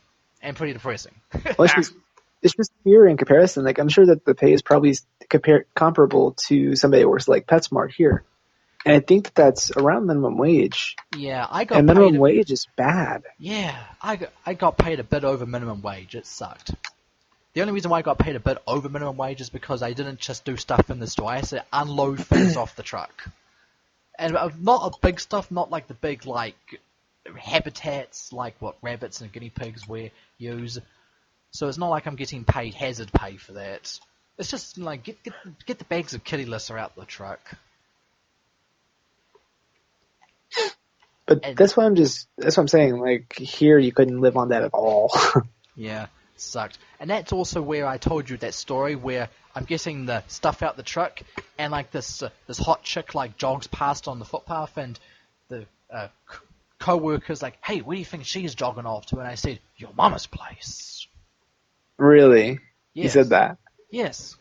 and pretty depressing. Well, it's just here in comparison. Like, I'm sure that the pay is probably comparable to somebody who works like PetSmart here. And I think that that's around minimum wage. Yeah, I got And paid. minimum wage is bad. Yeah, I got paid a bit over minimum wage. It sucked. The only reason why I got paid a bit over minimum wage is because I didn't just do stuff in the store. I had to unload things off the truck. And not a big stuff, not like the big, like, habitats, like what rabbits and guinea pigs use. So it's not like I'm getting paid hazard pay for that. It's just like, get the bags of kitty litter out the truck. But And that's what I'm saying. Like, here you couldn't live on that at all. yeah, sucked. And that's also where I told you that story where I'm getting the stuff out the truck, and like this hot chick like jogs past on the footpath, and the co-worker's like, "Hey, where do you think she's jogging off to?" And I said, "Your mama's place." Really? Yes. You said that? Yes.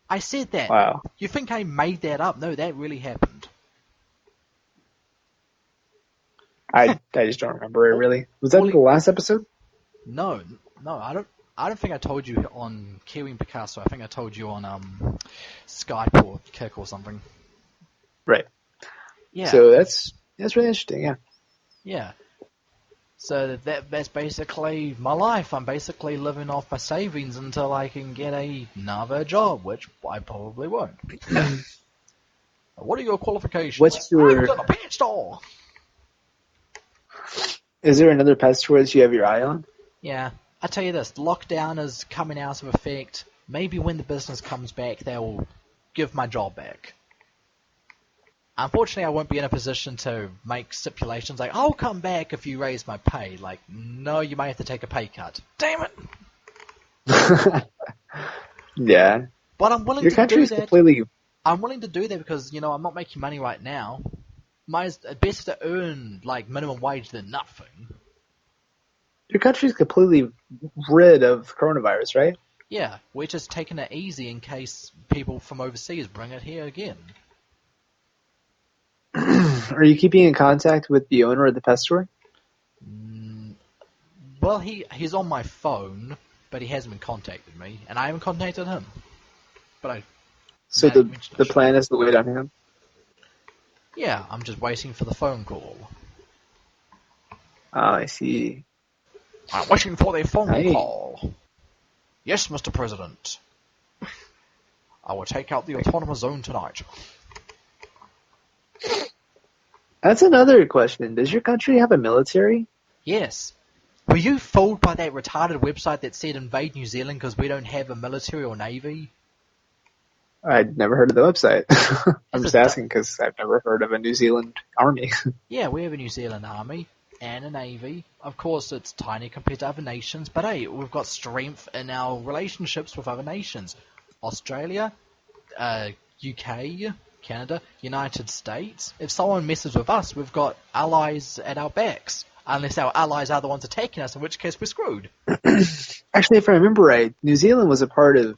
I said that. Wow. You think I made that up? No, that really happened. I just don't remember it really. Was that in the last episode? No, I don't think I told you on Kiwi and Picasso. I think I told you on Skype or Kik or something. Right. Yeah. So that's really interesting. Yeah. Yeah. So that's basically my life. I'm basically living off my savings until I can get another job, which I probably won't. What are your qualifications? What's your? I was in a pet store. Is there another pet store that you have your eye on? Yeah. I tell you this, lockdown is coming out of effect. Maybe when the business comes back, they will give my job back. Unfortunately, I won't be in a position to make stipulations like, I'll come back if you raise my pay. Like, no, you may have to take a pay cut. Damn it! Yeah. But I'm willing Your to do country's that. completely. I'm willing to do that because, I'm not making money right now. Best to earn, like, minimum wage than nothing. Your country's completely rid of coronavirus, right? Yeah, we're just taking it easy in case people from overseas bring it here again. Are you keeping in contact with the owner of the pet store? Well, he's on my phone, but he hasn't been contacted me, and I haven't contacted him. But So the plan is to wait on him? Yeah, I'm just waiting for the phone call. Oh, I see. I'm waiting for the phone Hey. call. Yes, Mr. President. I will take out the autonomous zone tonight. That's another question. Does your country have a military? Yes. Were you fooled by that retarded website that said invade New Zealand because we don't have a military or navy? I'd never heard of the website. I'm It's just a asking because I've never heard of a New Zealand army. Yeah, we have a New Zealand army, and a navy. Of course, it's tiny compared to other nations, but hey, we've got strength in our relationships with other nations. Australia, UK, Canada, United States. If someone messes with us, we've got allies at our backs. Unless our allies are the ones attacking us, in which case we're screwed. Actually, if I remember right, New Zealand was a part of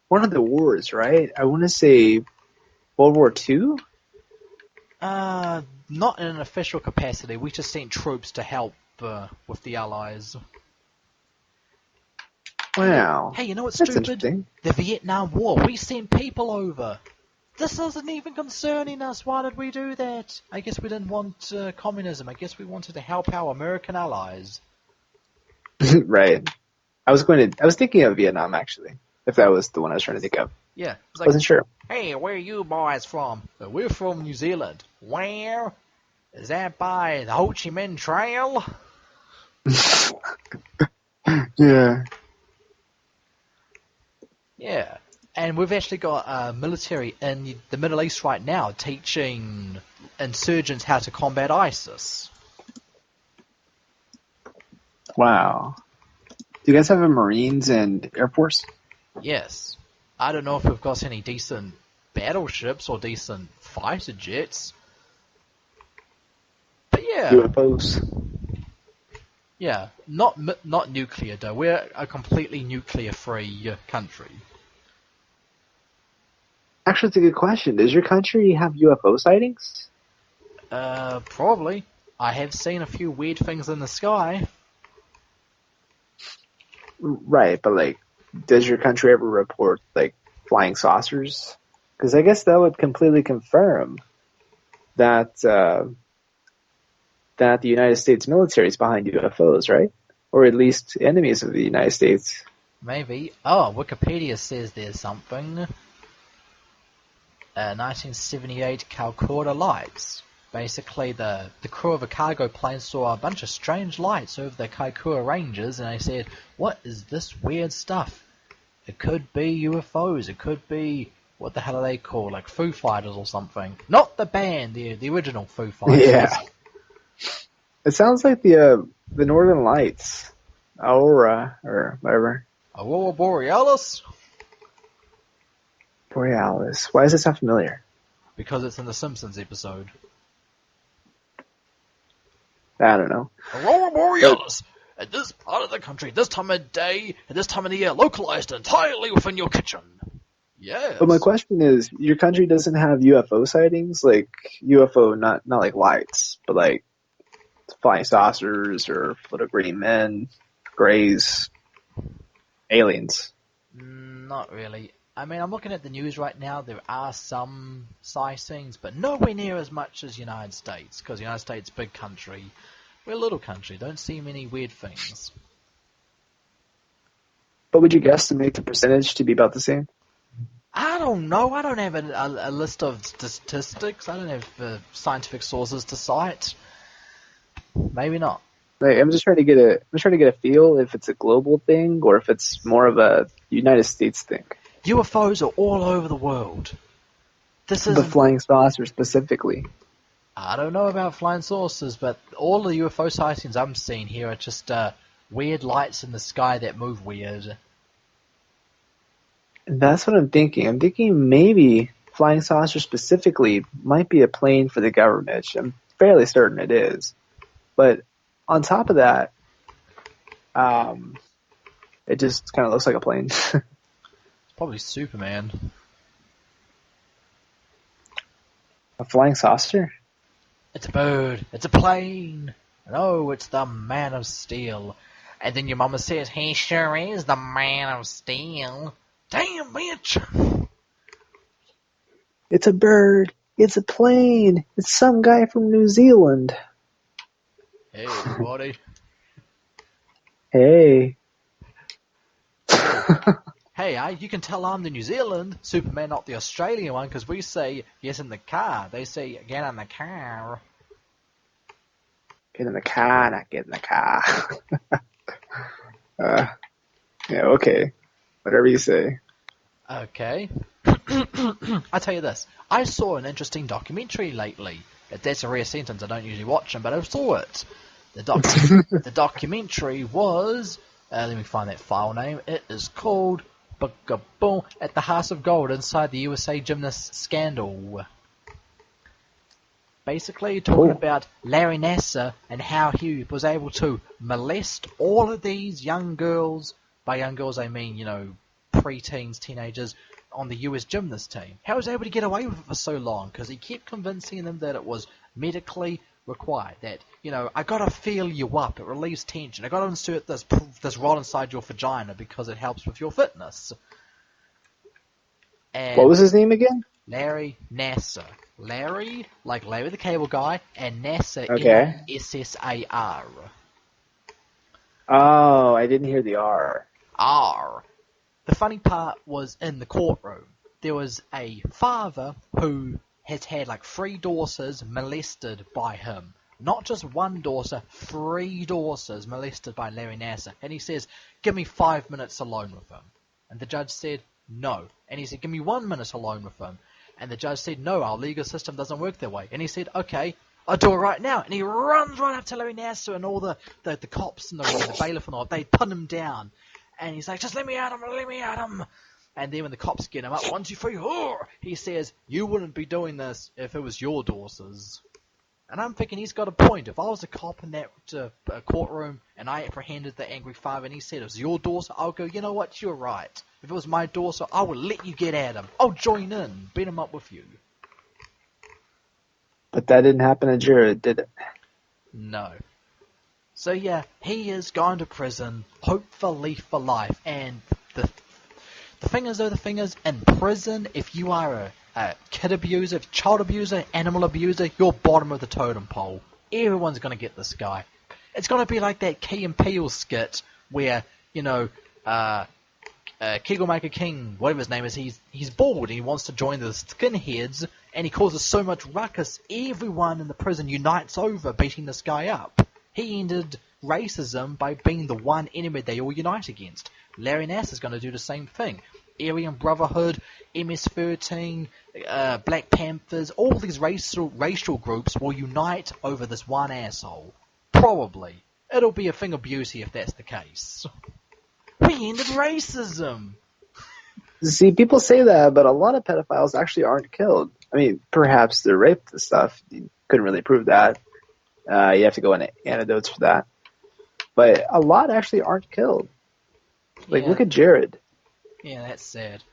one of the wars, right? I want to say World War II? Not in an official capacity. We just sent troops to help with the allies. Wow. Hey, you know what's That's stupid? interesting. The Vietnam War. We sent people over. This isn't even concerning us. Why did we do that? I guess we didn't want communism. I guess we wanted to help our American allies. Right. I was thinking of Vietnam, actually, if that was the one I was trying to think of. Yeah. It's I like, wasn't sure. hey, where are you boys from? We're from New Zealand. Where? Is that by the Ho Chi Minh Trail? Yeah. Yeah. And we've actually got military in the Middle East right now teaching insurgents how to combat ISIS. Wow. Do you guys have a Marines and Air Force? Yes. I don't know if we've got any decent battleships or decent fighter jets. But yeah. UFOs? Yeah. Not nuclear though. We're a completely nuclear-free country. Actually, it's a good question. Does your country have UFO sightings? Probably. I have seen a few weird things in the sky. Right, but like, does your country ever report like flying saucers? Because I guess that would completely confirm that that the United States military is behind UFOs, right? Or at least enemies of the United States. Maybe. Oh, Wikipedia says there's something. 1978 Calcutta lights. Basically, the crew of a cargo plane saw a bunch of strange lights over the Kaikoura Ranges, and they said, what is this weird stuff? It could be UFOs, it could be, what the hell are they called, like Foo Fighters or something. Not the band, the original Foo Fighters. Yeah. It sounds like the Northern Lights. Aurora, or whatever. Aurora Borealis? Borealis. Why does it sound familiar? Because it's in the Simpsons episode. I don't know. Aurora Borealis! At this part of the country, this time of day, at this time of the year, localized entirely within your kitchen. Yes. But my question is, your country doesn't have UFO sightings? Like, UFO, not like lights, but like flying saucers or little green men, grays, aliens. Not really. I mean, I'm looking at the news right now. There are some sightings, but nowhere near as much as United States, because the United States is a big country. We're a little country. Don't see many weird things. But would you guesstimate the percentage to be about the same? I don't know. I don't have a list of statistics. I don't have scientific sources to cite. Maybe not. Like, I'm just trying to get a feel if it's a global thing or if it's more of a United States thing. UFOs are all over the world. This is The flying saucer specifically. I don't know about flying saucers, but all the UFO sightings I'm seeing here are just weird lights in the sky that move weird. And that's what I'm thinking. I'm thinking maybe flying saucer specifically might be a plane for the government. I'm fairly certain it is. But on top of that, it just kind of looks like a plane. It's probably Superman. A flying saucer? It's a bird. It's a plane. No, it's the Man of Steel. And then your mama says, he sure is the Man of Steel. Damn, bitch! It's a bird. It's a plane. It's some guy from New Zealand. Hey, everybody. Hey. Hey, you can tell I'm the New Zealand Superman, not the Australian one, because we say, yes, in the car. They say, get in the car. Get in the car, not get in the car. Yeah, okay. Whatever you say. Okay. I'll tell you this. I saw an interesting documentary lately. That's a rare sentence. I don't usually watch them, but I saw it. The documentary was, let me find that file name, it is called At the House of Gold Inside the USA Gymnast Scandal. Basically talking about Larry Nassar and how he was able to molest all of these young girls. By young girls I mean, preteens, teenagers, on the US gymnast team. How he was able to get away with it for so long, because he kept convincing them that it was medically required. That, I gotta feel you up, it relieves tension. I gotta insert this rod inside your vagina because it helps with your fitness. And what was his name again? Larry Nassar. Larry, like Larry the Cable Guy, and Nassar, Okay. Nassar. Oh, I didn't hear the R. R. The funny part was in the courtroom. There was a father who has had like 3 daughters molested by him. Not just one daughter, 3 daughters molested by Larry Nassar. And he says, give me 5 minutes alone with him. And the judge said, no. And he said, give me 1 minute alone with him. And the judge said, no, our legal system doesn't work that way. And he said, okay, I'll do it right now. And he runs right up to Larry Nassar, and all the cops in the room, the bailiff and all, they put him down. And he's like, just let me at him. And then when the cops get him up, 1, 2, 3, he says, you wouldn't be doing this if it was your daughters. And I'm thinking he's got a point. If I was a cop in that courtroom and I apprehended the angry father and he said it was your daughter, I'll go, you know what, you're right. If it was my daughter, I would let you get at him. I'll join in, beat him up with you. But that didn't happen to Jared, did it? No. So yeah, he is going to prison, hopefully for life. And the thing is, in prison, if you are a kid abuser, child abuser, animal abuser, you're bottom of the totem pole. Everyone's going to get this guy. It's going to be like that Key and Peele skit where, Kegel King, whatever his name is, he's bored and he wants to join the skinheads, and he causes so much ruckus, everyone in the prison unites over beating this guy up. He ended racism by being the one enemy they all unite against. Larry Nassar is going to do the same thing. Aryan Brotherhood, MS-13, Black Panthers, all these racial groups will unite over this one asshole. Probably. It'll be a thing of beauty if that's the case. We ended racism! See, people say that, but a lot of pedophiles actually aren't killed. I mean, perhaps they're raped and stuff. You couldn't really prove that. You have to go on antidotes for that. But a lot actually aren't killed. Like, look at Jared. Yeah, that's sad.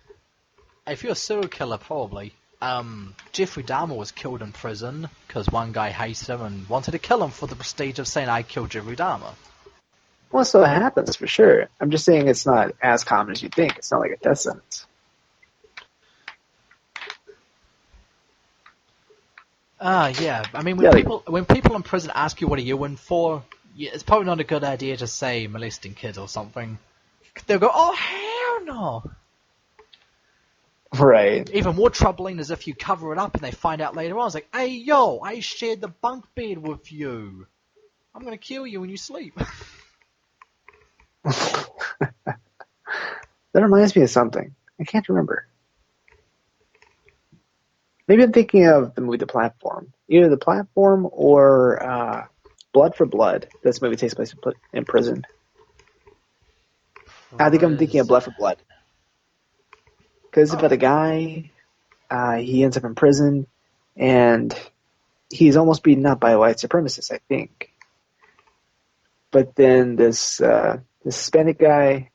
If you're a serial killer, probably. Jeffrey Dahmer was killed in prison because one guy hated him and wanted to kill him for the prestige of saying, I killed Jeffrey Dahmer. Well, so it happens for sure. I'm just saying it's not as common as you think. It's not like a death sentence. Yeah. I mean, when people in prison ask you what are you in for, it's probably not a good idea to say molesting kids or something. They'll go, oh, hell no. Right. Even more troubling is if you cover it up and they find out later on. It's like, hey, yo, I shared the bunk bed with you. I'm going to kill you when you sleep. That reminds me of something. I can't remember. Maybe I'm thinking of the movie The Platform. Either The Platform or Blood for Blood. This movie takes place in prison. I think I'm thinking of Blood for Blood. Because it's about a guy, he ends up in prison, and he's almost beaten up by a white supremacist, I think. But then this Hispanic guy,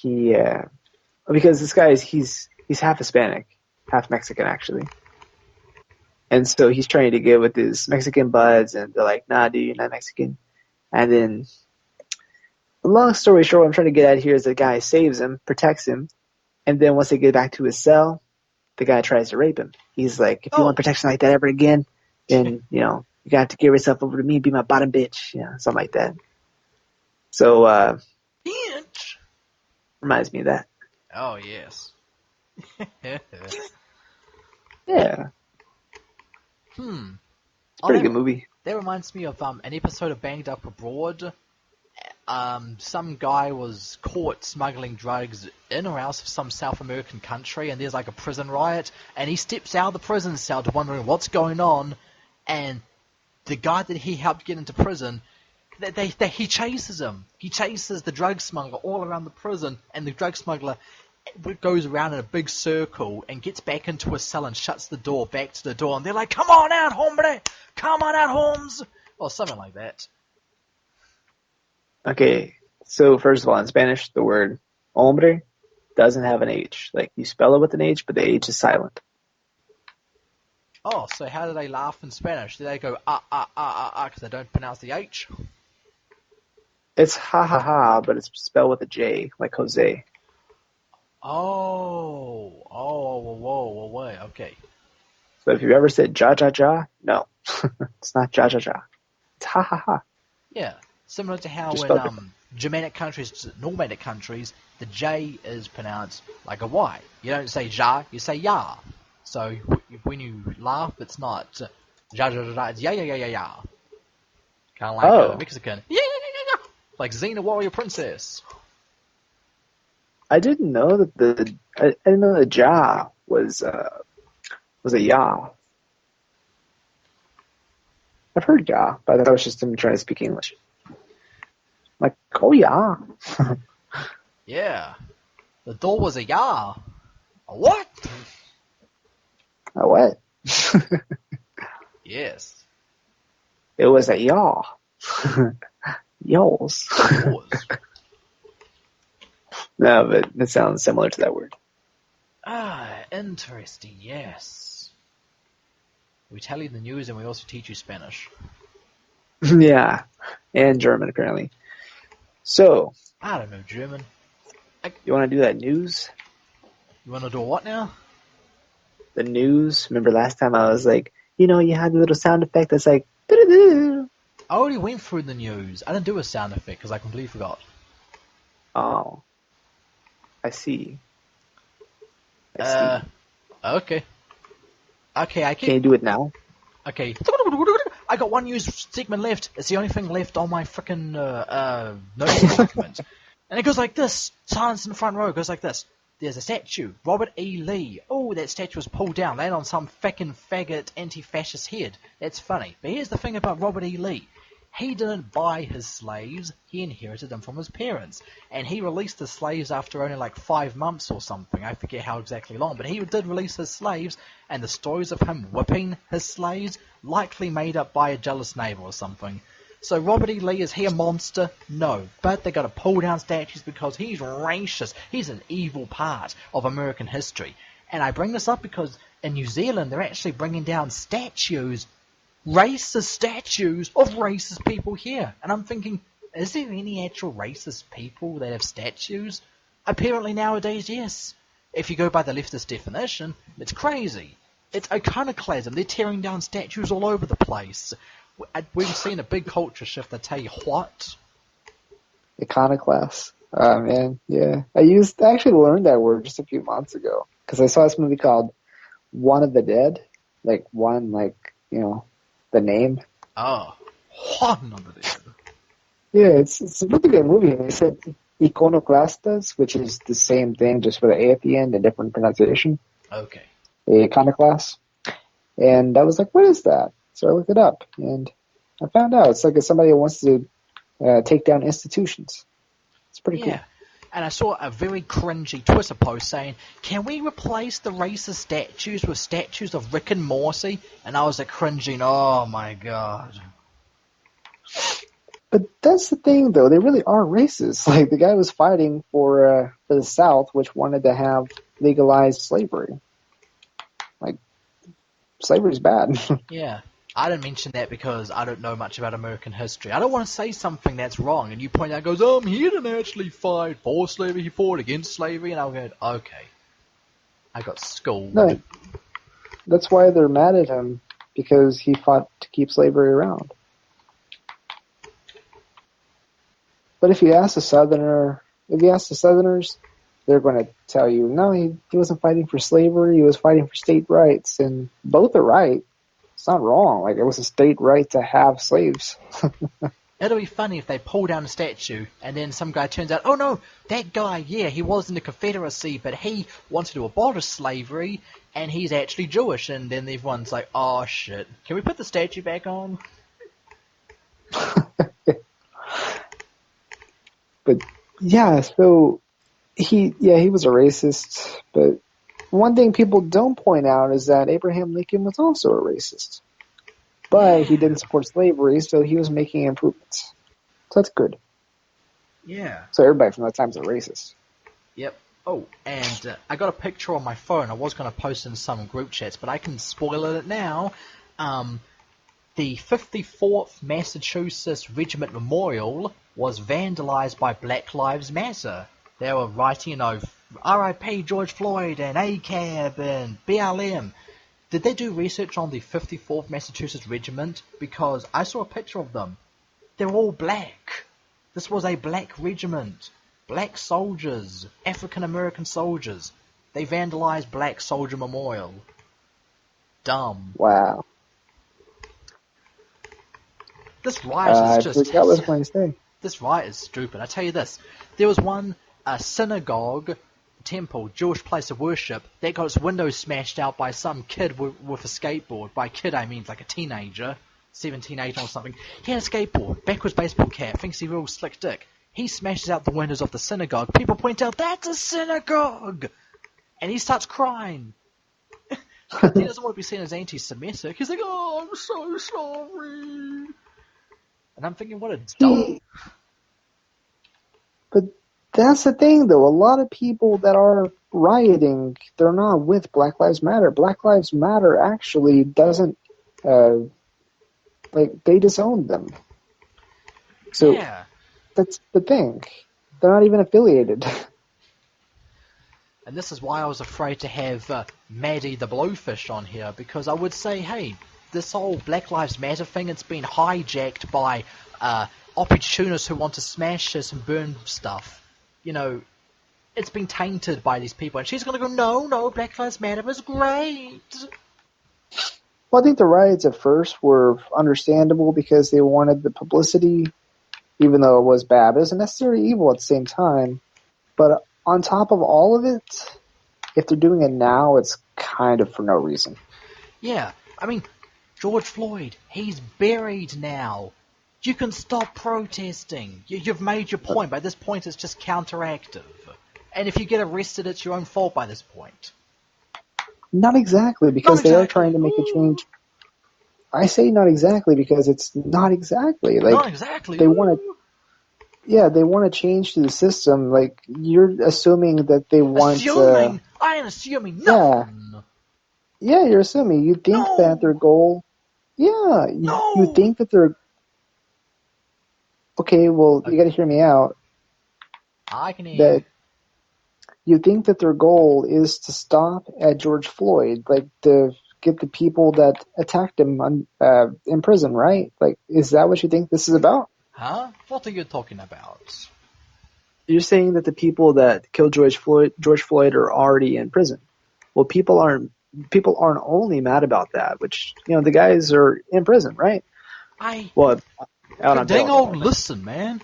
because this guy he's half Hispanic, half Mexican actually, and so he's trying to get with his Mexican buds, and they're like, "Nah, dude, you're not Mexican." And then, long story short, what I'm trying to get at here is the guy saves him, protects him, and then once they get back to his cell, the guy tries to rape him. He's like, "If you want protection like that ever again, then you got to give yourself over to me and be my bottom bitch," something like that. So, reminds me of that. Oh, yes. Yeah. It's a pretty good movie. That reminds me of an episode of Banged Up Abroad. Some guy was caught smuggling drugs in or out of some South American country, and there's like a prison riot, and he steps out of the prison cell to wondering what's going on, and the guy that he helped get into prison, he chases him. He chases the drug smuggler all around the prison, and the drug smuggler goes around in a big circle and gets back into his cell and shuts the door back to the door, and they're like, "Come on out, hombre! Come on out, Holmes!" Or something like that. Okay, so first of all, in Spanish, the word hombre doesn't have an H. Like, you spell it with an H, but the H is silent. Oh, so how do they laugh in Spanish? Do they go, because they don't pronounce the H? It's ha ha ha, but it's spelled with a J, like Jose. Whoa, okay. So if you've ever said ja ja ja, no, it's not ja ja ja. It's ha ha ha. Yeah, similar to how Just in spelled different. Germanic countries, Nordic countries, the J is pronounced like a Y. You don't say ja, you say ya. So when you laugh, it's not ja ja ja ja, it's ya ya ya ya ya. Kind of like Oh. a Mexican, yeah yeah yeah yeah, like Xena Warrior Princess. I didn't know that I didn't know that ja was a ya. I've heard ya, but I thought it was just him trying to speak English. Like, oh yeah. Yeah, the door was a ya. A what? A what? Yes. It was a yaw. Yawls. Doors. No, but it sounds similar to that word. Ah, interesting, yes. We tell you the news and we also teach you Spanish. Yeah, and German apparently. So, I don't know German. you want to do that news? You want to do what now? The news? Remember last time I was like, you had the little sound effect that's like, doo-doo-doo. I already went through the news. I didn't do a sound effect because I completely forgot. Oh, I see. I see. Okay. Okay, I Can you keep... do it now? Okay. I got one news segment left. It's the only thing left on my frickin' notes document. And it goes like this. Silence in the front row. It goes like this. There's a statue. Robert E. Lee. Oh, that statue was pulled down. Landed on some fucking faggot anti-fascist head. That's funny. But here's the thing about Robert E. Lee. He didn't buy his slaves. He inherited them from his parents. And he released the slaves after only like 5 months or something. I forget how exactly long. But he did release his slaves. And the stories of him whipping his slaves likely made up by a jealous neighbor or something. So Robert E. Lee, is he a monster? No. But they got to pull down statues because he's racist. He's an evil part of American history. And I bring this up because in New Zealand, they're actually bringing down statues, racist statues of racist people here. And I'm thinking, is there any actual racist people that have statues? Apparently nowadays, yes. If you go by the leftist definition, it's crazy. It's iconoclasm. They're tearing down statues all over the place. We've seen a big culture shift, I tell you what. Iconoclast. Oh, man. Yeah. I actually learned that word just a few months ago. Because I saw this movie called One of the Dead. Like, one, like, the name. Oh, one of the dead. Yeah, it's a really good movie. They said iconoclastas, which is the same thing, just with an A at the end and different pronunciation. Okay. Iconoclast. And I was like, what is that? So I looked it up, and I found out it's like somebody who wants to take down institutions. It's pretty cool. Yeah. And I saw a very cringy Twitter post saying, can we replace the racist statues with statues of Rick and Morty? And I was like cringing, oh my god. But that's the thing, though. They really are racist. Like, the guy was fighting for the South, which wanted to have legalized slavery. Like, slavery's bad. Yeah. I didn't mention that because I don't know much about American history. I don't want to say something that's wrong, and you point out, goes, he didn't actually fight for slavery, he fought against slavery, and I'll go, okay. I got schooled. No, that's why they're mad at him, because he fought to keep slavery around. But if you ask the Southerners, they're going to tell you, no, he wasn't fighting for slavery, he was fighting for state rights, and both are right. It's not wrong. Like, it was a state right to have slaves. It'll be funny if they pull down a statue and then some guy turns out, oh no, that guy, yeah, he was in the Confederacy, but he wanted to abolish slavery and he's actually Jewish. And then everyone's like, oh shit, can we put the statue back on? But yeah, so he was a racist. But one thing people don't point out is that Abraham Lincoln was also a racist. But he didn't support slavery, so he was making improvements. So that's good. Yeah. So everybody from that time is a racist. Yep. Oh, and I got a picture on my phone. I was going to post in some group chats, but I can spoil it now. The 54th Massachusetts Regiment Memorial was vandalized by Black Lives Matter. They were writing, R.I.P. George Floyd and ACAB and BLM. Did they do research on the 54th Massachusetts Regiment? Because I saw a picture of them. They're all black. This was a black regiment. Black soldiers. African American soldiers. They vandalized Black Soldier Memorial. Dumb. Wow. This riot I is just... forgot what I was going to say. This riot is stupid. I tell you this. There was one synagogue, temple, Jewish place of worship, that got its windows smashed out by some kid with a skateboard. By kid, I mean like a teenager. 17, 18 or something. He had a skateboard, backwards baseball cap, thinks he's a real slick dick. He smashes out the windows of the synagogue. People point out, that's a synagogue! And he starts crying. He doesn't want to be seen as anti-Semitic. He's like, oh, I'm so sorry. And I'm thinking, what a dumb... But that's the thing, though. A lot of people that are rioting, they're not with Black Lives Matter. Black Lives Matter actually doesn't... they disowned them. So Yeah. that's the thing. They're not even affiliated. And this is why I was afraid to have Maddie the Blowfish on here, because I would say, hey, this whole Black Lives Matter thing, it's been hijacked by opportunists who want to smash this and burn stuff. It's been tainted by these people. And she's going to go, no, Black Lives Matter is great. Well, I think the riots at first were understandable because they wanted the publicity, even though it was bad. It wasn't necessarily evil at the same time. But on top of all of it, if they're doing it now, it's kind of for no reason. Yeah, I mean, George Floyd, he's buried now. You can stop protesting. You've made your point. By this point, it's just counteractive. And if you get arrested, it's your own fault by this point. Not exactly, because they are trying to make a change. I say not exactly because it's not exactly. Not exactly. They want to. Yeah, they want to change to the system. Like, you're assuming that they want. Assuming? I am assuming nothing. Yeah, you're assuming. You think that their goal. Yeah, you think that they're. Okay, well, you got to hear me out. I can hear you. You think that their goal is to stop at George Floyd, like to get the people that attacked him in prison, right? Like, is that what you think this is about? Huh? What are you talking about? You're saying that the people that killed George Floyd are already in prison. Well, people aren't only mad about that, which, the guys are in prison, right? Listen, man.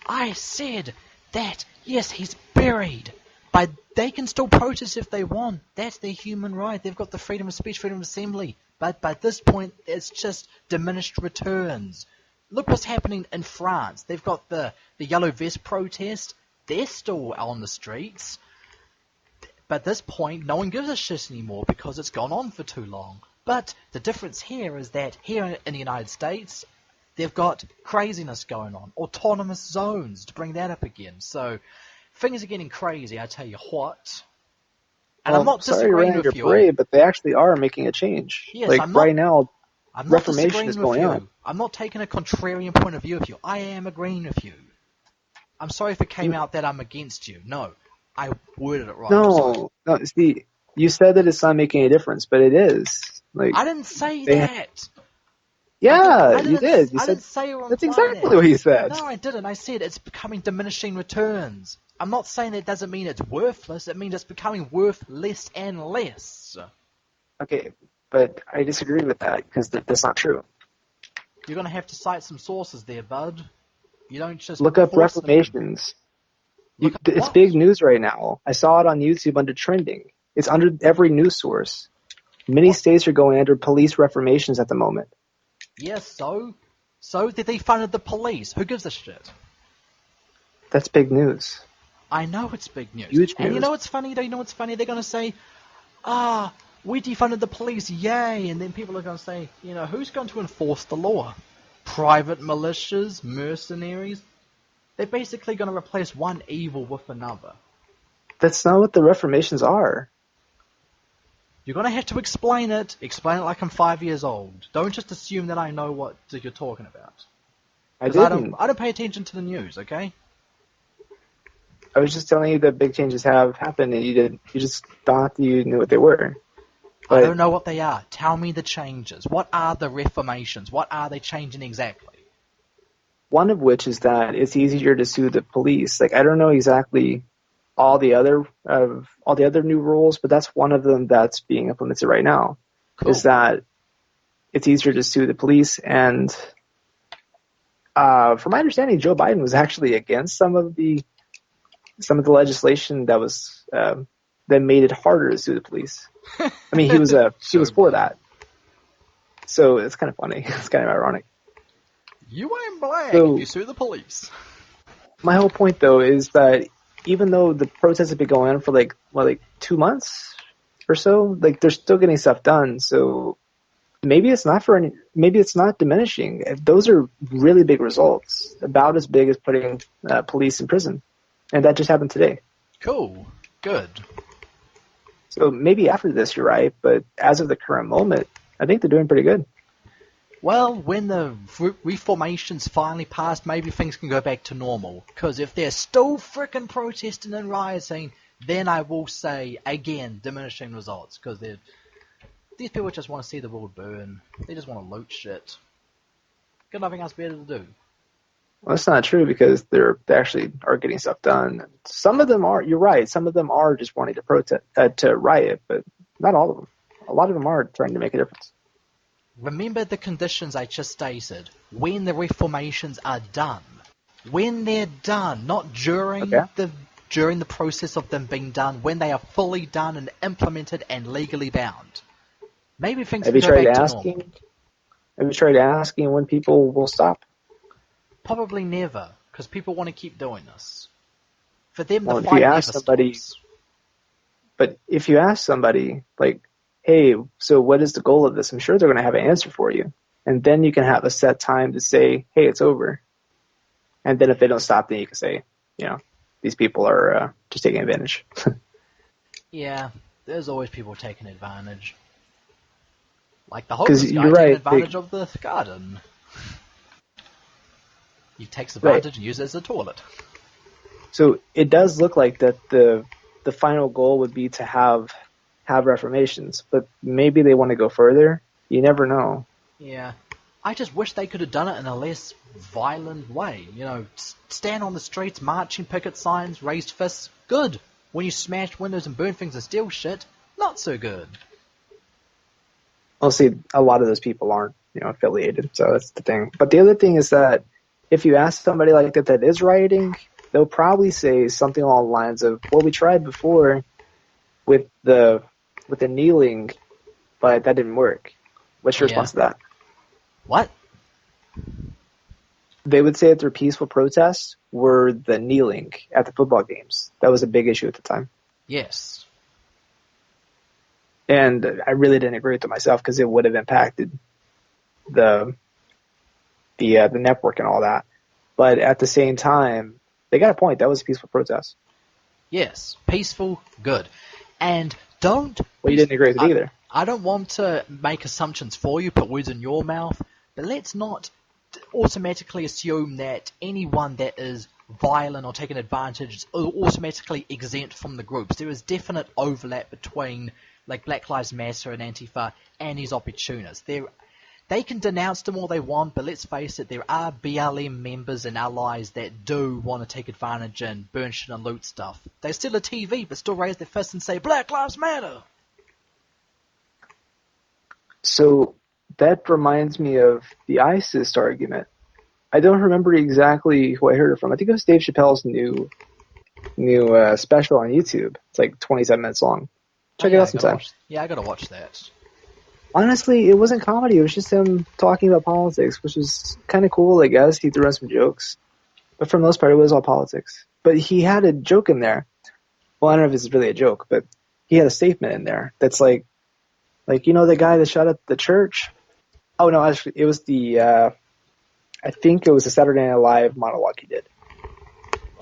I said that, yes, he's buried. But they can still protest if they want. That's their human right. They've got the freedom of speech, freedom of assembly. But by this point, it's just diminished returns. Look what's happening in France. They've got the yellow vest protest. They're still on the streets. But at this point, no one gives a shit anymore because it's gone on for too long. But the difference here is that here in the United States, they've got craziness going on. Autonomous zones, to bring that up again. So... things are getting crazy, I tell you what. And I'm not disagreeing with you. Parade, but they actually are making a change. Yes, right now, I'm not Reformation is going on. I'm not taking a contrarian point of view with you. I am agreeing with you. I'm sorry if it came out that I'm against you. No, I worded it right. No. See, you said that it's not making a difference, but it is. I didn't say that. Yeah, you did. You I didn't say it. That's exactly what you said. No, I didn't. I said it's becoming diminishing returns. I'm not saying that doesn't mean it's worthless. It means it's becoming worth less and less. Okay, but I disagree with that because that's not true. You're going to have to cite some sources there, bud. You don't just look up reformations. It's big news right now. I saw it on YouTube under trending. It's under every news source. Many states are going under police reformations at the moment. Yes, so So they defunded the police. Who gives a shit? That's big news. I know it's big news. Huge And you news. know what's funny? You know what's funny? They're going to say, we defunded the police, yay! And then people are going to say, who's going to enforce the law? Private militias, mercenaries? They're basically going to replace one evil with another. That's not what the reformations are. You're going to have to explain it. Explain it like I'm 5 years old. Don't just assume that I know what you're talking about. I 'Cause didn't. I don't pay attention to the news, okay? I was just telling you that big changes have happened, and you didn't. You just thought you knew what they were. I But don't know what they are. Tell me the changes. What are the reformations? What are they changing exactly? one of which is that it's easier to sue the police. Like I don't know exactly all the other new rules, but that's one of them that's being implemented right now. Cool. Is that it's easier to sue the police, and from my understanding, Joe Biden was actually against some of the legislation that was that made it harder to sue the police. I mean, he was for that. So it's kind of funny. It's kind of ironic. You ain't black So- if you sue the police. My whole point, though, is that even though the protests have been going on for like 2 months or so, like they're still getting stuff done. So maybe it's not diminishing. Those are really big results, about as big as putting police in prison, and that just happened today. Cool. Good. So maybe after this, you're right, but as of the current moment, I think they're doing pretty good. Well, when the reformations finally passed, maybe things can go back to normal. Because if they're still frickin' protesting and rioting, then I will say, again, diminishing results. Because these people just want to see the world burn. They just want to loot shit. Got nothing else better to do. Well, that's not true because they actually are getting stuff done. Some of them are. You're right. Some of them are just wanting to protest, to riot, but not all of them. A lot of them are trying to make a difference. Remember the conditions I just stated. When the reformations are done. When they're done, not during the process of them being done. When they are fully done and implemented and legally bound. Maybe things can go back to normal. Have you tried asking when people will stop? Probably never, because people want to keep doing this. For them, Well, the if fight you never ask somebody- stops. But if you ask somebody, like, hey, so what is the goal of this? I'm sure they're going to have an answer for you. And then you can have a set time to say, hey, it's over. And then if they don't stop, then you can say, these people are just taking advantage. Yeah, there's always people taking advantage. Like the 'Cause homeless guy you're taking right, advantage of the garden. He takes advantage and uses it as a toilet. So it does look like that the final goal would be to have reformations, but maybe they want to go further. You never know. Yeah. I just wish they could have done it in a less violent way. Stand on the streets, marching, picket signs, raised fists, good. When you smash windows and burn things and steal shit, not so good. Well, see, a lot of those people aren't, affiliated, so that's the thing. But the other thing is that if you ask somebody like that is rioting, they'll probably say something along the lines of, well, we tried before with the kneeling, but that didn't work. What's your response to that? What? They would say that their peaceful protests were the kneeling at the football games. That was a big issue at the time. Yes. And I really didn't agree with it myself because it would have impacted the network and all that. But at the same time, they got a point. That was a peaceful protest. Yes. Peaceful, good. And don't... Well, you didn't agree with it either. I don't want to make assumptions for you, put words in your mouth, but let's not automatically assume that anyone that is violent or taking advantage is automatically exempt from the groups. There is definite overlap between like Black Lives Matter and Antifa and these opportunists. They can denounce them all they want, but let's face it, there are BLM members and allies that do want to take advantage and burn shit and loot stuff. They steal a TV, but still raise their fists and say, Black Lives Matter! So that reminds me of the ISIS argument. I don't remember exactly who I heard it from. I think it was Dave Chappelle's new special on YouTube. It's like 27 minutes long. Check it out sometime. I gotta watch that. Honestly, it wasn't comedy. It was just him talking about politics, which was kind of cool, I guess. He threw in some jokes. But for the most part, it was all politics. But he had a joke in there. Well, I don't know if it's really a joke, but he had a statement in there that's like, you know, the guy that shot up the church? Oh, no, actually, it was I think it was a Saturday Night Live monologue he did.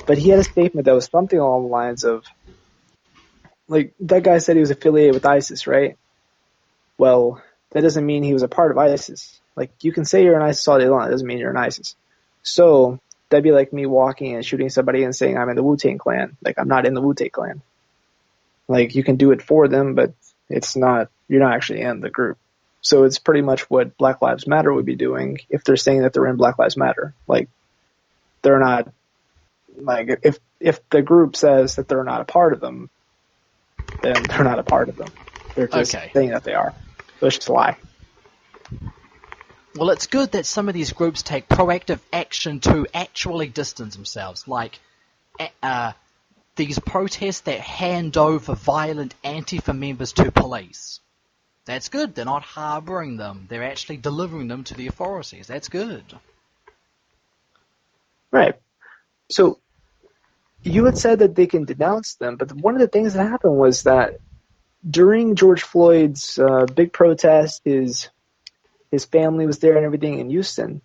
But he had a statement that was something along the lines of, like, that guy said he was affiliated with ISIS, right? Well, that doesn't mean he was a part of ISIS. Like, you can say you're an ISIS all day long. It doesn't mean you're an ISIS. So, that'd be like me walking and shooting somebody and saying I'm in the Wu-Tang Clan. Like, I'm not in the Wu-Tang Clan. Like, you can do it for them, but it's not, you're not actually in the group. So it's pretty much what Black Lives Matter would be doing if they're saying that they're in Black Lives Matter. Like, they're not, like, if the group says that they're not a part of them, then they're not a part of them. They're just saying that they are. So it's just a lie. Well, it's good that some of these groups take proactive action to actually distance themselves. Like, these protests that hand over violent Antifa members to police. That's good. They're not harboring them. They're actually delivering them to the authorities. That's good. Right. So, you had said that they can denounce them, but one of the things that happened was that during George Floyd's big protest, his family was there and everything in Houston.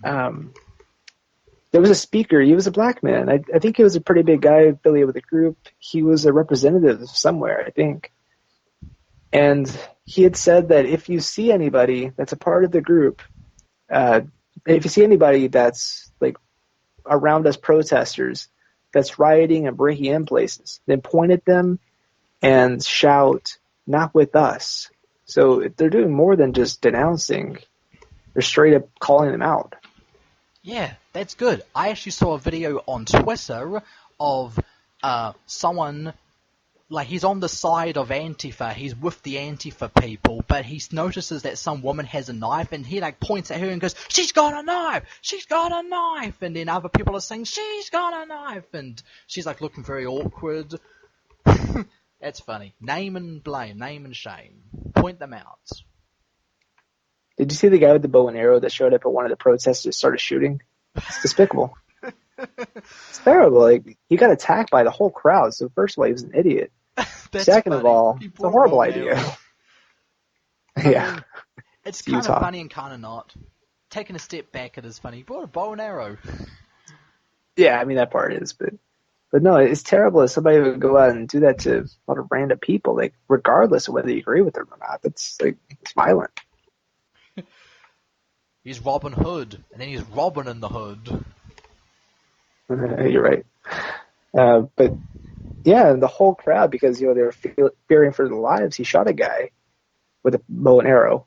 There was a speaker. He was a black man. I think he was a pretty big guy affiliated with the group. He was a representative somewhere, I think. And he had said that if you see anybody that's a part of the group, if you see anybody that's like around us protesters that's rioting and breaking in places, then point at them and shout, "Not with us." So they're doing more than just denouncing. They're straight up calling them out. Yeah, that's good. I actually saw a video on Twitter of someone, like, he's on the side of Antifa, he's with the Antifa people, but he notices that some woman has a knife, and he, like, points at her and goes, "She's got a knife! She's got a knife!" And then other people are saying, "She's got a knife!" And she's, like, looking very awkward. That's funny. Name and blame, name and shame. Point them out. Did you see the guy with the bow and arrow that showed up at one of the protests and started shooting? It's despicable. It's terrible. Like, he got attacked by the whole crowd. So first of all, he was an idiot. Second of all, it's a horrible idea. Yeah. It's kind of funny and kind of not. Taking a step back, it is funny. He brought a bow and arrow. Yeah, I mean, that part is, but no, it's terrible that somebody would go out and do that to a lot of random people, like, regardless of whether you agree with them or not. That's, like, it's violent. He's Robin Hood, and then he's Robin in the Hood. You're right. But, yeah, the whole crowd, because, you know, they were fearing for their lives, he shot a guy with a bow and arrow.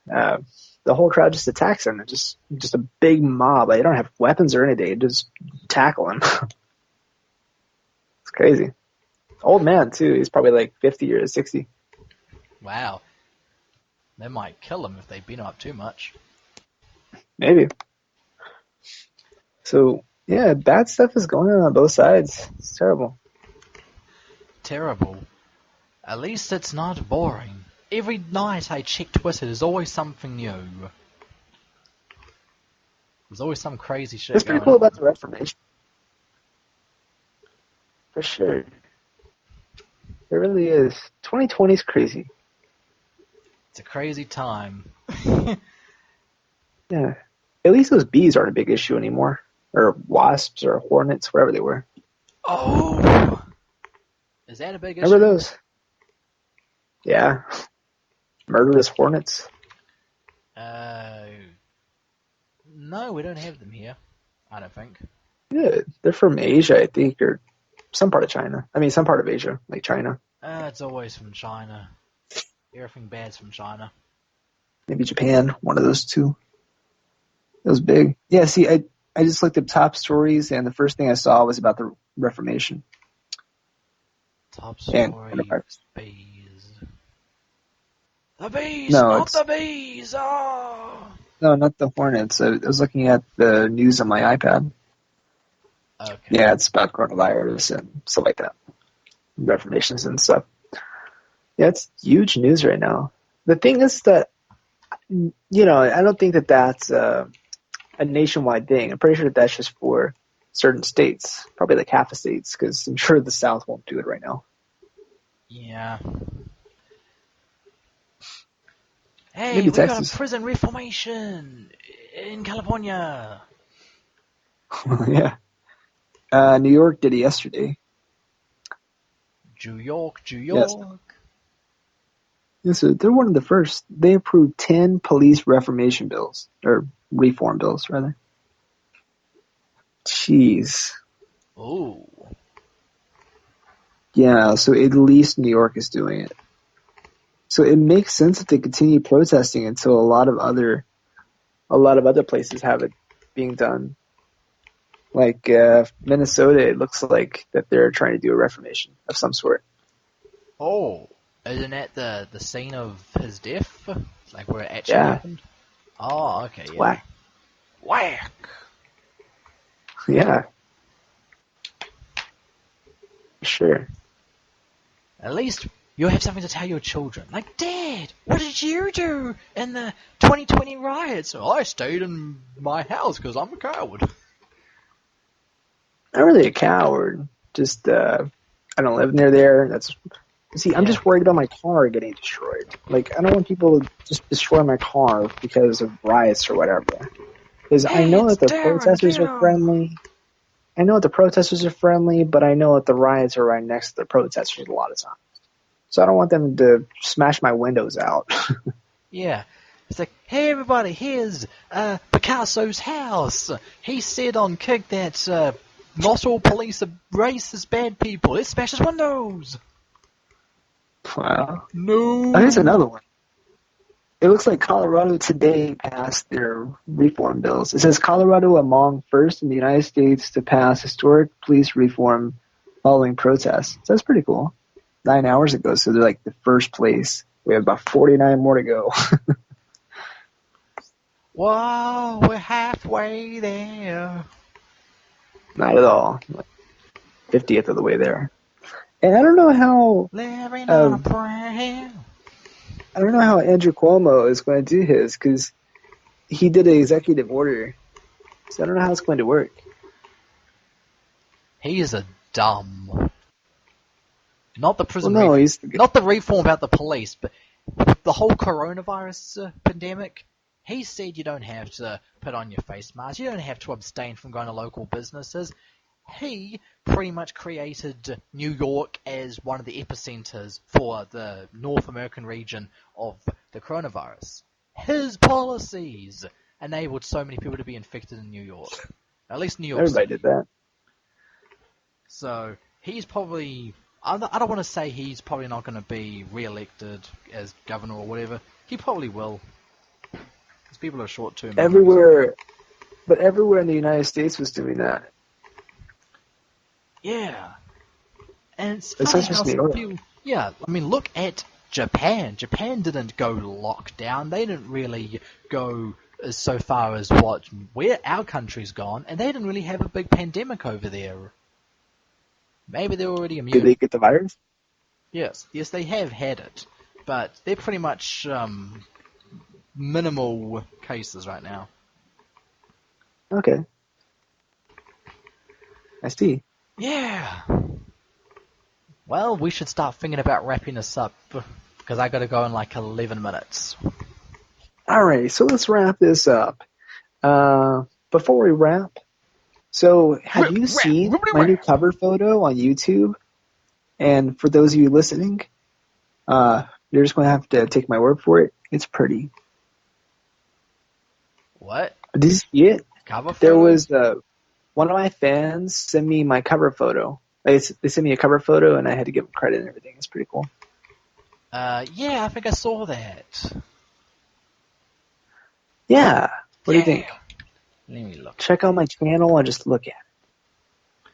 The whole crowd just attacks him. It's just a big mob. Like, they don't have weapons or anything. They just tackle him. It's crazy. Old man, too. He's probably like 50 or 60. Wow. They might kill him if they beat him up too much. Maybe. So, yeah, bad stuff is going on both sides. It's terrible. Terrible. At least it's not boring. Every night I check Twitter, there's always something new. There's always some crazy shit It's pretty cool about the Reformation. For sure. It really is. 2020 is crazy. It's a crazy time. Yeah. At least those bees aren't a big issue anymore. Or wasps or hornets, whatever they were. Oh! Is that a big issue? Remember those? Yeah. Murderous hornets. No, we don't have them here. I don't think. Yeah, they're from Asia, I think, or some part of China. I mean, some part of Asia, like China. It's always from China. Everything bad's from China. Maybe Japan, one of those two. It was big. Yeah, see, I just looked at top stories, and the first thing I saw was about the Reformation. Top story, bees. The bees, no, not the bees! Oh! No, not the hornets. I was looking at the news on my iPad. Okay. Yeah, it's about coronavirus and stuff like that. Reformations and stuff. Yeah, it's huge news right now. The thing is that, I don't think that that's a nationwide thing. I'm pretty sure that that's just for certain states, probably like half the states, because I'm sure the South won't do it right now. Yeah. Hey, Maybe we got a Texas. prison reformation in California. Yeah. New York did it yesterday. New York, New Yes. York. Yeah, so they're one of the first. They approved 10 police reformation bills, or reform bills, rather. Jeez. Ooh. Yeah, so at least New York is doing it. So it makes sense if they continue protesting until a lot of other places have it being done. Like Minnesota, it looks like that they're trying to do a reformation of some sort. Oh. Isn't that the scene of his death? Like where it actually Yeah, happened? Oh, okay, it's yeah. whack. Whack! Yeah, sure. At least you'll have something to tell your children. Like, Dad, what did you do in the 2020 riots? I stayed in my house because I'm a coward. Not really a coward. Just I don't live near there. I'm Yeah. just worried about my car getting destroyed. Like I don't want people to just destroy my car because of riots or whatever. Because I Hey, know it's that the Darren, protesters get are him! friendly. I know that the protesters are friendly, but I know that the riots are right next to the protesters a lot of times. So I don't want them to smash my windows out. Yeah. It's like, hey everybody, here's Picasso's house. He said on Kick that not all police are racist bad people. Let's smash his windows. Wow. Oh, here's No. another one. It looks like Colorado today passed their reform bills. It says Colorado among first in the United States to pass historic police reform following protests. So that's pretty cool. 9 hours ago, so they're like the first place. We have about 49 more to go. Whoa, we're halfway there. Not at all. Like 50th of the way there. And I don't know how Living on uh, a prayer. Andrew Cuomo is going to do his because he did an executive order. So I don't know how it's going to work. He is a dumb. Not the Well, prison no, reform. he's the good. Not the reform about the police, but the whole coronavirus pandemic. He said you don't have to put on your face mask. You don't have to abstain from going to local businesses. He pretty much created New York as one of the epicenters for the North American region of the coronavirus. His policies enabled so many people to be infected in New York. At least New York Everybody City. did that. So he's probably. I don't want to say he's probably not going to be re-elected as governor or whatever. He probably will. Because people are short-term memories. Everywhere in the United States was doing that. Yeah. And it's It's funny not how just New York. people. Yeah, I mean, look at Japan. Japan didn't go lockdown. They didn't really go so far as where our country's gone, and they didn't really have a big pandemic over there. Maybe they're already Did immune. they get the virus? Yes, they have had it, but they're pretty much minimal cases right now. Okay, I see. Yeah. Well, we should start thinking about wrapping this up because I got to go in like 11 minutes. All right, so let's wrap this up. Before we wrap, so have you seen my new cover photo on YouTube? And for those of you listening, you're just going to have to take my word for it. It's pretty. What? Did you see it? Cover There photo? was one of my fans sent me my cover photo. They sent me a cover photo, and I had to give them credit and everything. It's pretty cool. Yeah, I think I saw that. Yeah. What do you Yeah. think? Let me look. Check out my channel and just look at it.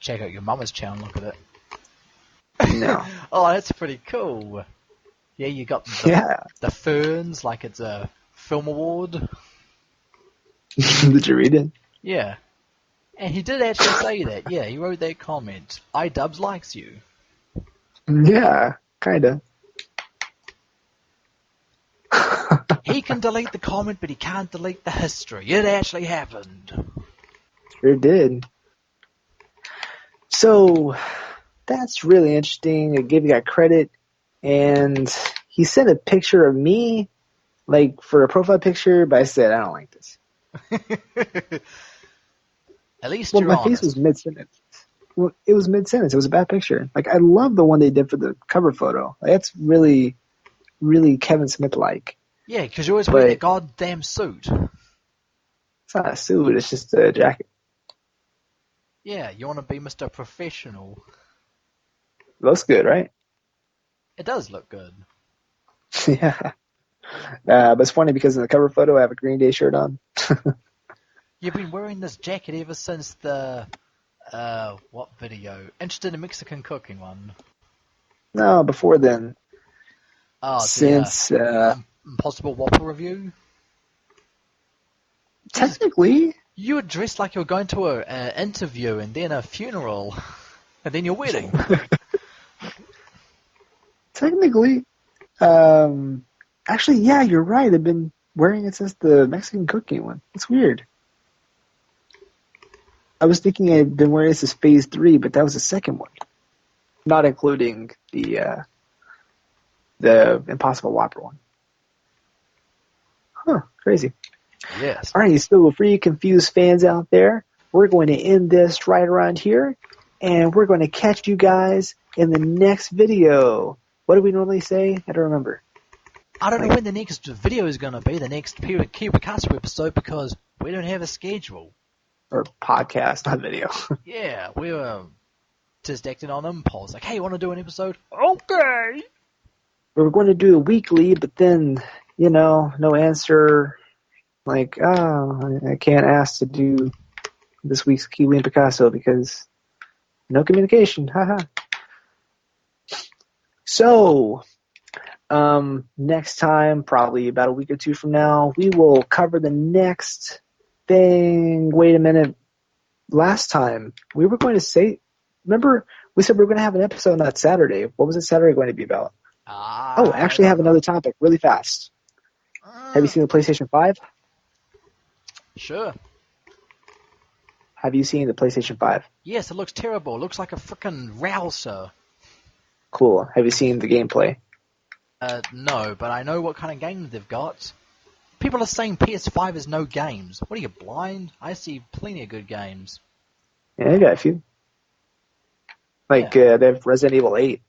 Check out your mama's channel, look at it. No. Oh, that's pretty cool. Yeah, you got Yeah. the ferns like it's a film award. Did you read it? Yeah. And he did actually say that. Yeah, he wrote that comment. iDubbbz likes you. Yeah, kind of. He can delete the comment, but he can't delete the history. It actually happened. Sure did. So that's really interesting. I gave you that credit, and he sent a picture of me, like for a profile picture, but I said I don't like this. At least Well, you're my honest. face was mid-sentence. Well, it was mid-sentence. It was a bad picture. Like, I love the one they did for the cover photo. Like, that's really, really Kevin Smith-like. Yeah, because you always But wear that goddamn suit. it's not a suit. It's just a jacket. Yeah, you want to be Mr. Professional. Looks good, right? It does look good. Yeah. But it's funny because in the cover photo, I have a Green Day shirt on. You've been wearing this jacket ever since the, what video? Interested in Mexican cooking one. No, before then. Oh, Since, Impossible Whopper review? technically, You were dressed like you were going to an interview and then a funeral and then your wedding. technically, actually, yeah, you're right. I've been wearing it since the Mexican cooking one. It's weird. I was thinking I'd been wearing this as Phase 3, but that was the second one. Not including the Impossible Whopper one. Huh, crazy. Yes. All right, so for you confused fans out there, we're going to end this right around here, and we're going to catch you guys in the next video. What do we normally say? I don't remember. I don't know when the next video is going to be, the next Kiwi and Picasso episode, because we don't have a schedule. Or podcast, not video. Yeah, we were just acting on impulse. Like, hey, you want to do an episode? Okay. We were going to do it weekly, but then, no answer. Like, I can't ask to do this week's Kiwi and Picasso because no communication. Haha. So, next time, probably about a week or two from now, we will cover the next thing. Wait a minute. Last time, we were going to say, remember, we said we were going to have an episode on that Saturday. What was it Saturday going to be about? Actually, I have another topic really fast. Have you seen the PlayStation 5? Sure. Have you seen the PlayStation 5? Yes, it looks terrible. It looks like a frickin' rouser. Cool. Have you seen the gameplay? No, but I know what kind of games they've got. People are saying PS5 has no games. What are you, blind? I see plenty of good games. Yeah, I got a few. Like, they have Resident Evil 8.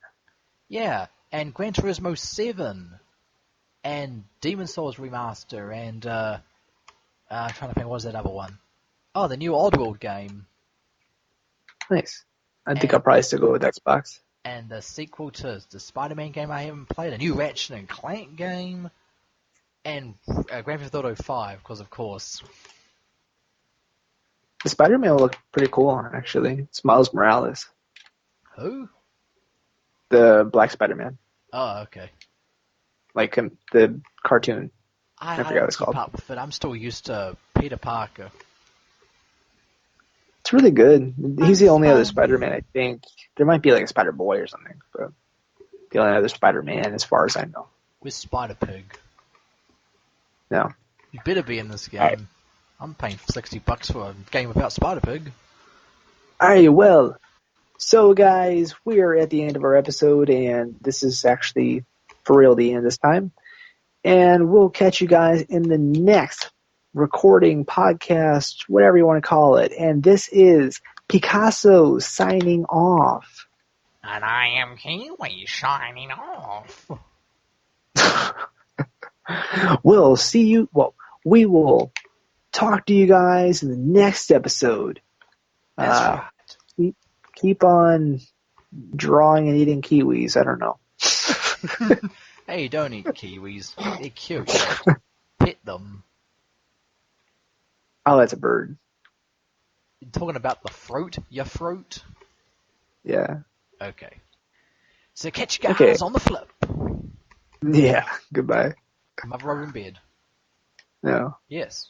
Yeah, and Gran Turismo 7. And Demon Souls Remaster, and, I'm trying to think, what was that other one? Oh, the new Oddworld game. Nice. I think I'll probably still go with Xbox. And the sequel to the Spider-Man game I haven't played, a new Ratchet and Clank game, and Grand Theft Auto 5, because of course. The Spider-Man will look pretty cool, actually. It's Miles Morales. Who? The Black Spider-Man. Oh, okay. Like the cartoon. I forgot what don't it's keep called. up with it. I'm still used to Peter Parker. It's really good. He's the only other Spider-Man, I think. There might be like a Spider-Boy or something, but the only other Spider-Man as far as I know. With Spider-Pig. No. You better be in this game. Right. I'm paying $60 for a game about Spider-Pig. Alright, well, so guys, we are at the end of our episode, and this is actually for real the end this time. And we'll catch you guys in the next recording, podcast, whatever you want to call it. And this is Picasso signing off. And I am Kiwi signing off. We'll see you. Well, we will talk to you guys in the next episode. That's right. Keep on drawing and eating kiwis. I don't know. Hey, don't eat kiwis. They're cute. Pet them. Oh, that's a bird. You're talking about the fruit? Your fruit? Yeah. Okay. So catch you guys on the flip. Yeah. Goodbye. Am I in bed? No. Yes.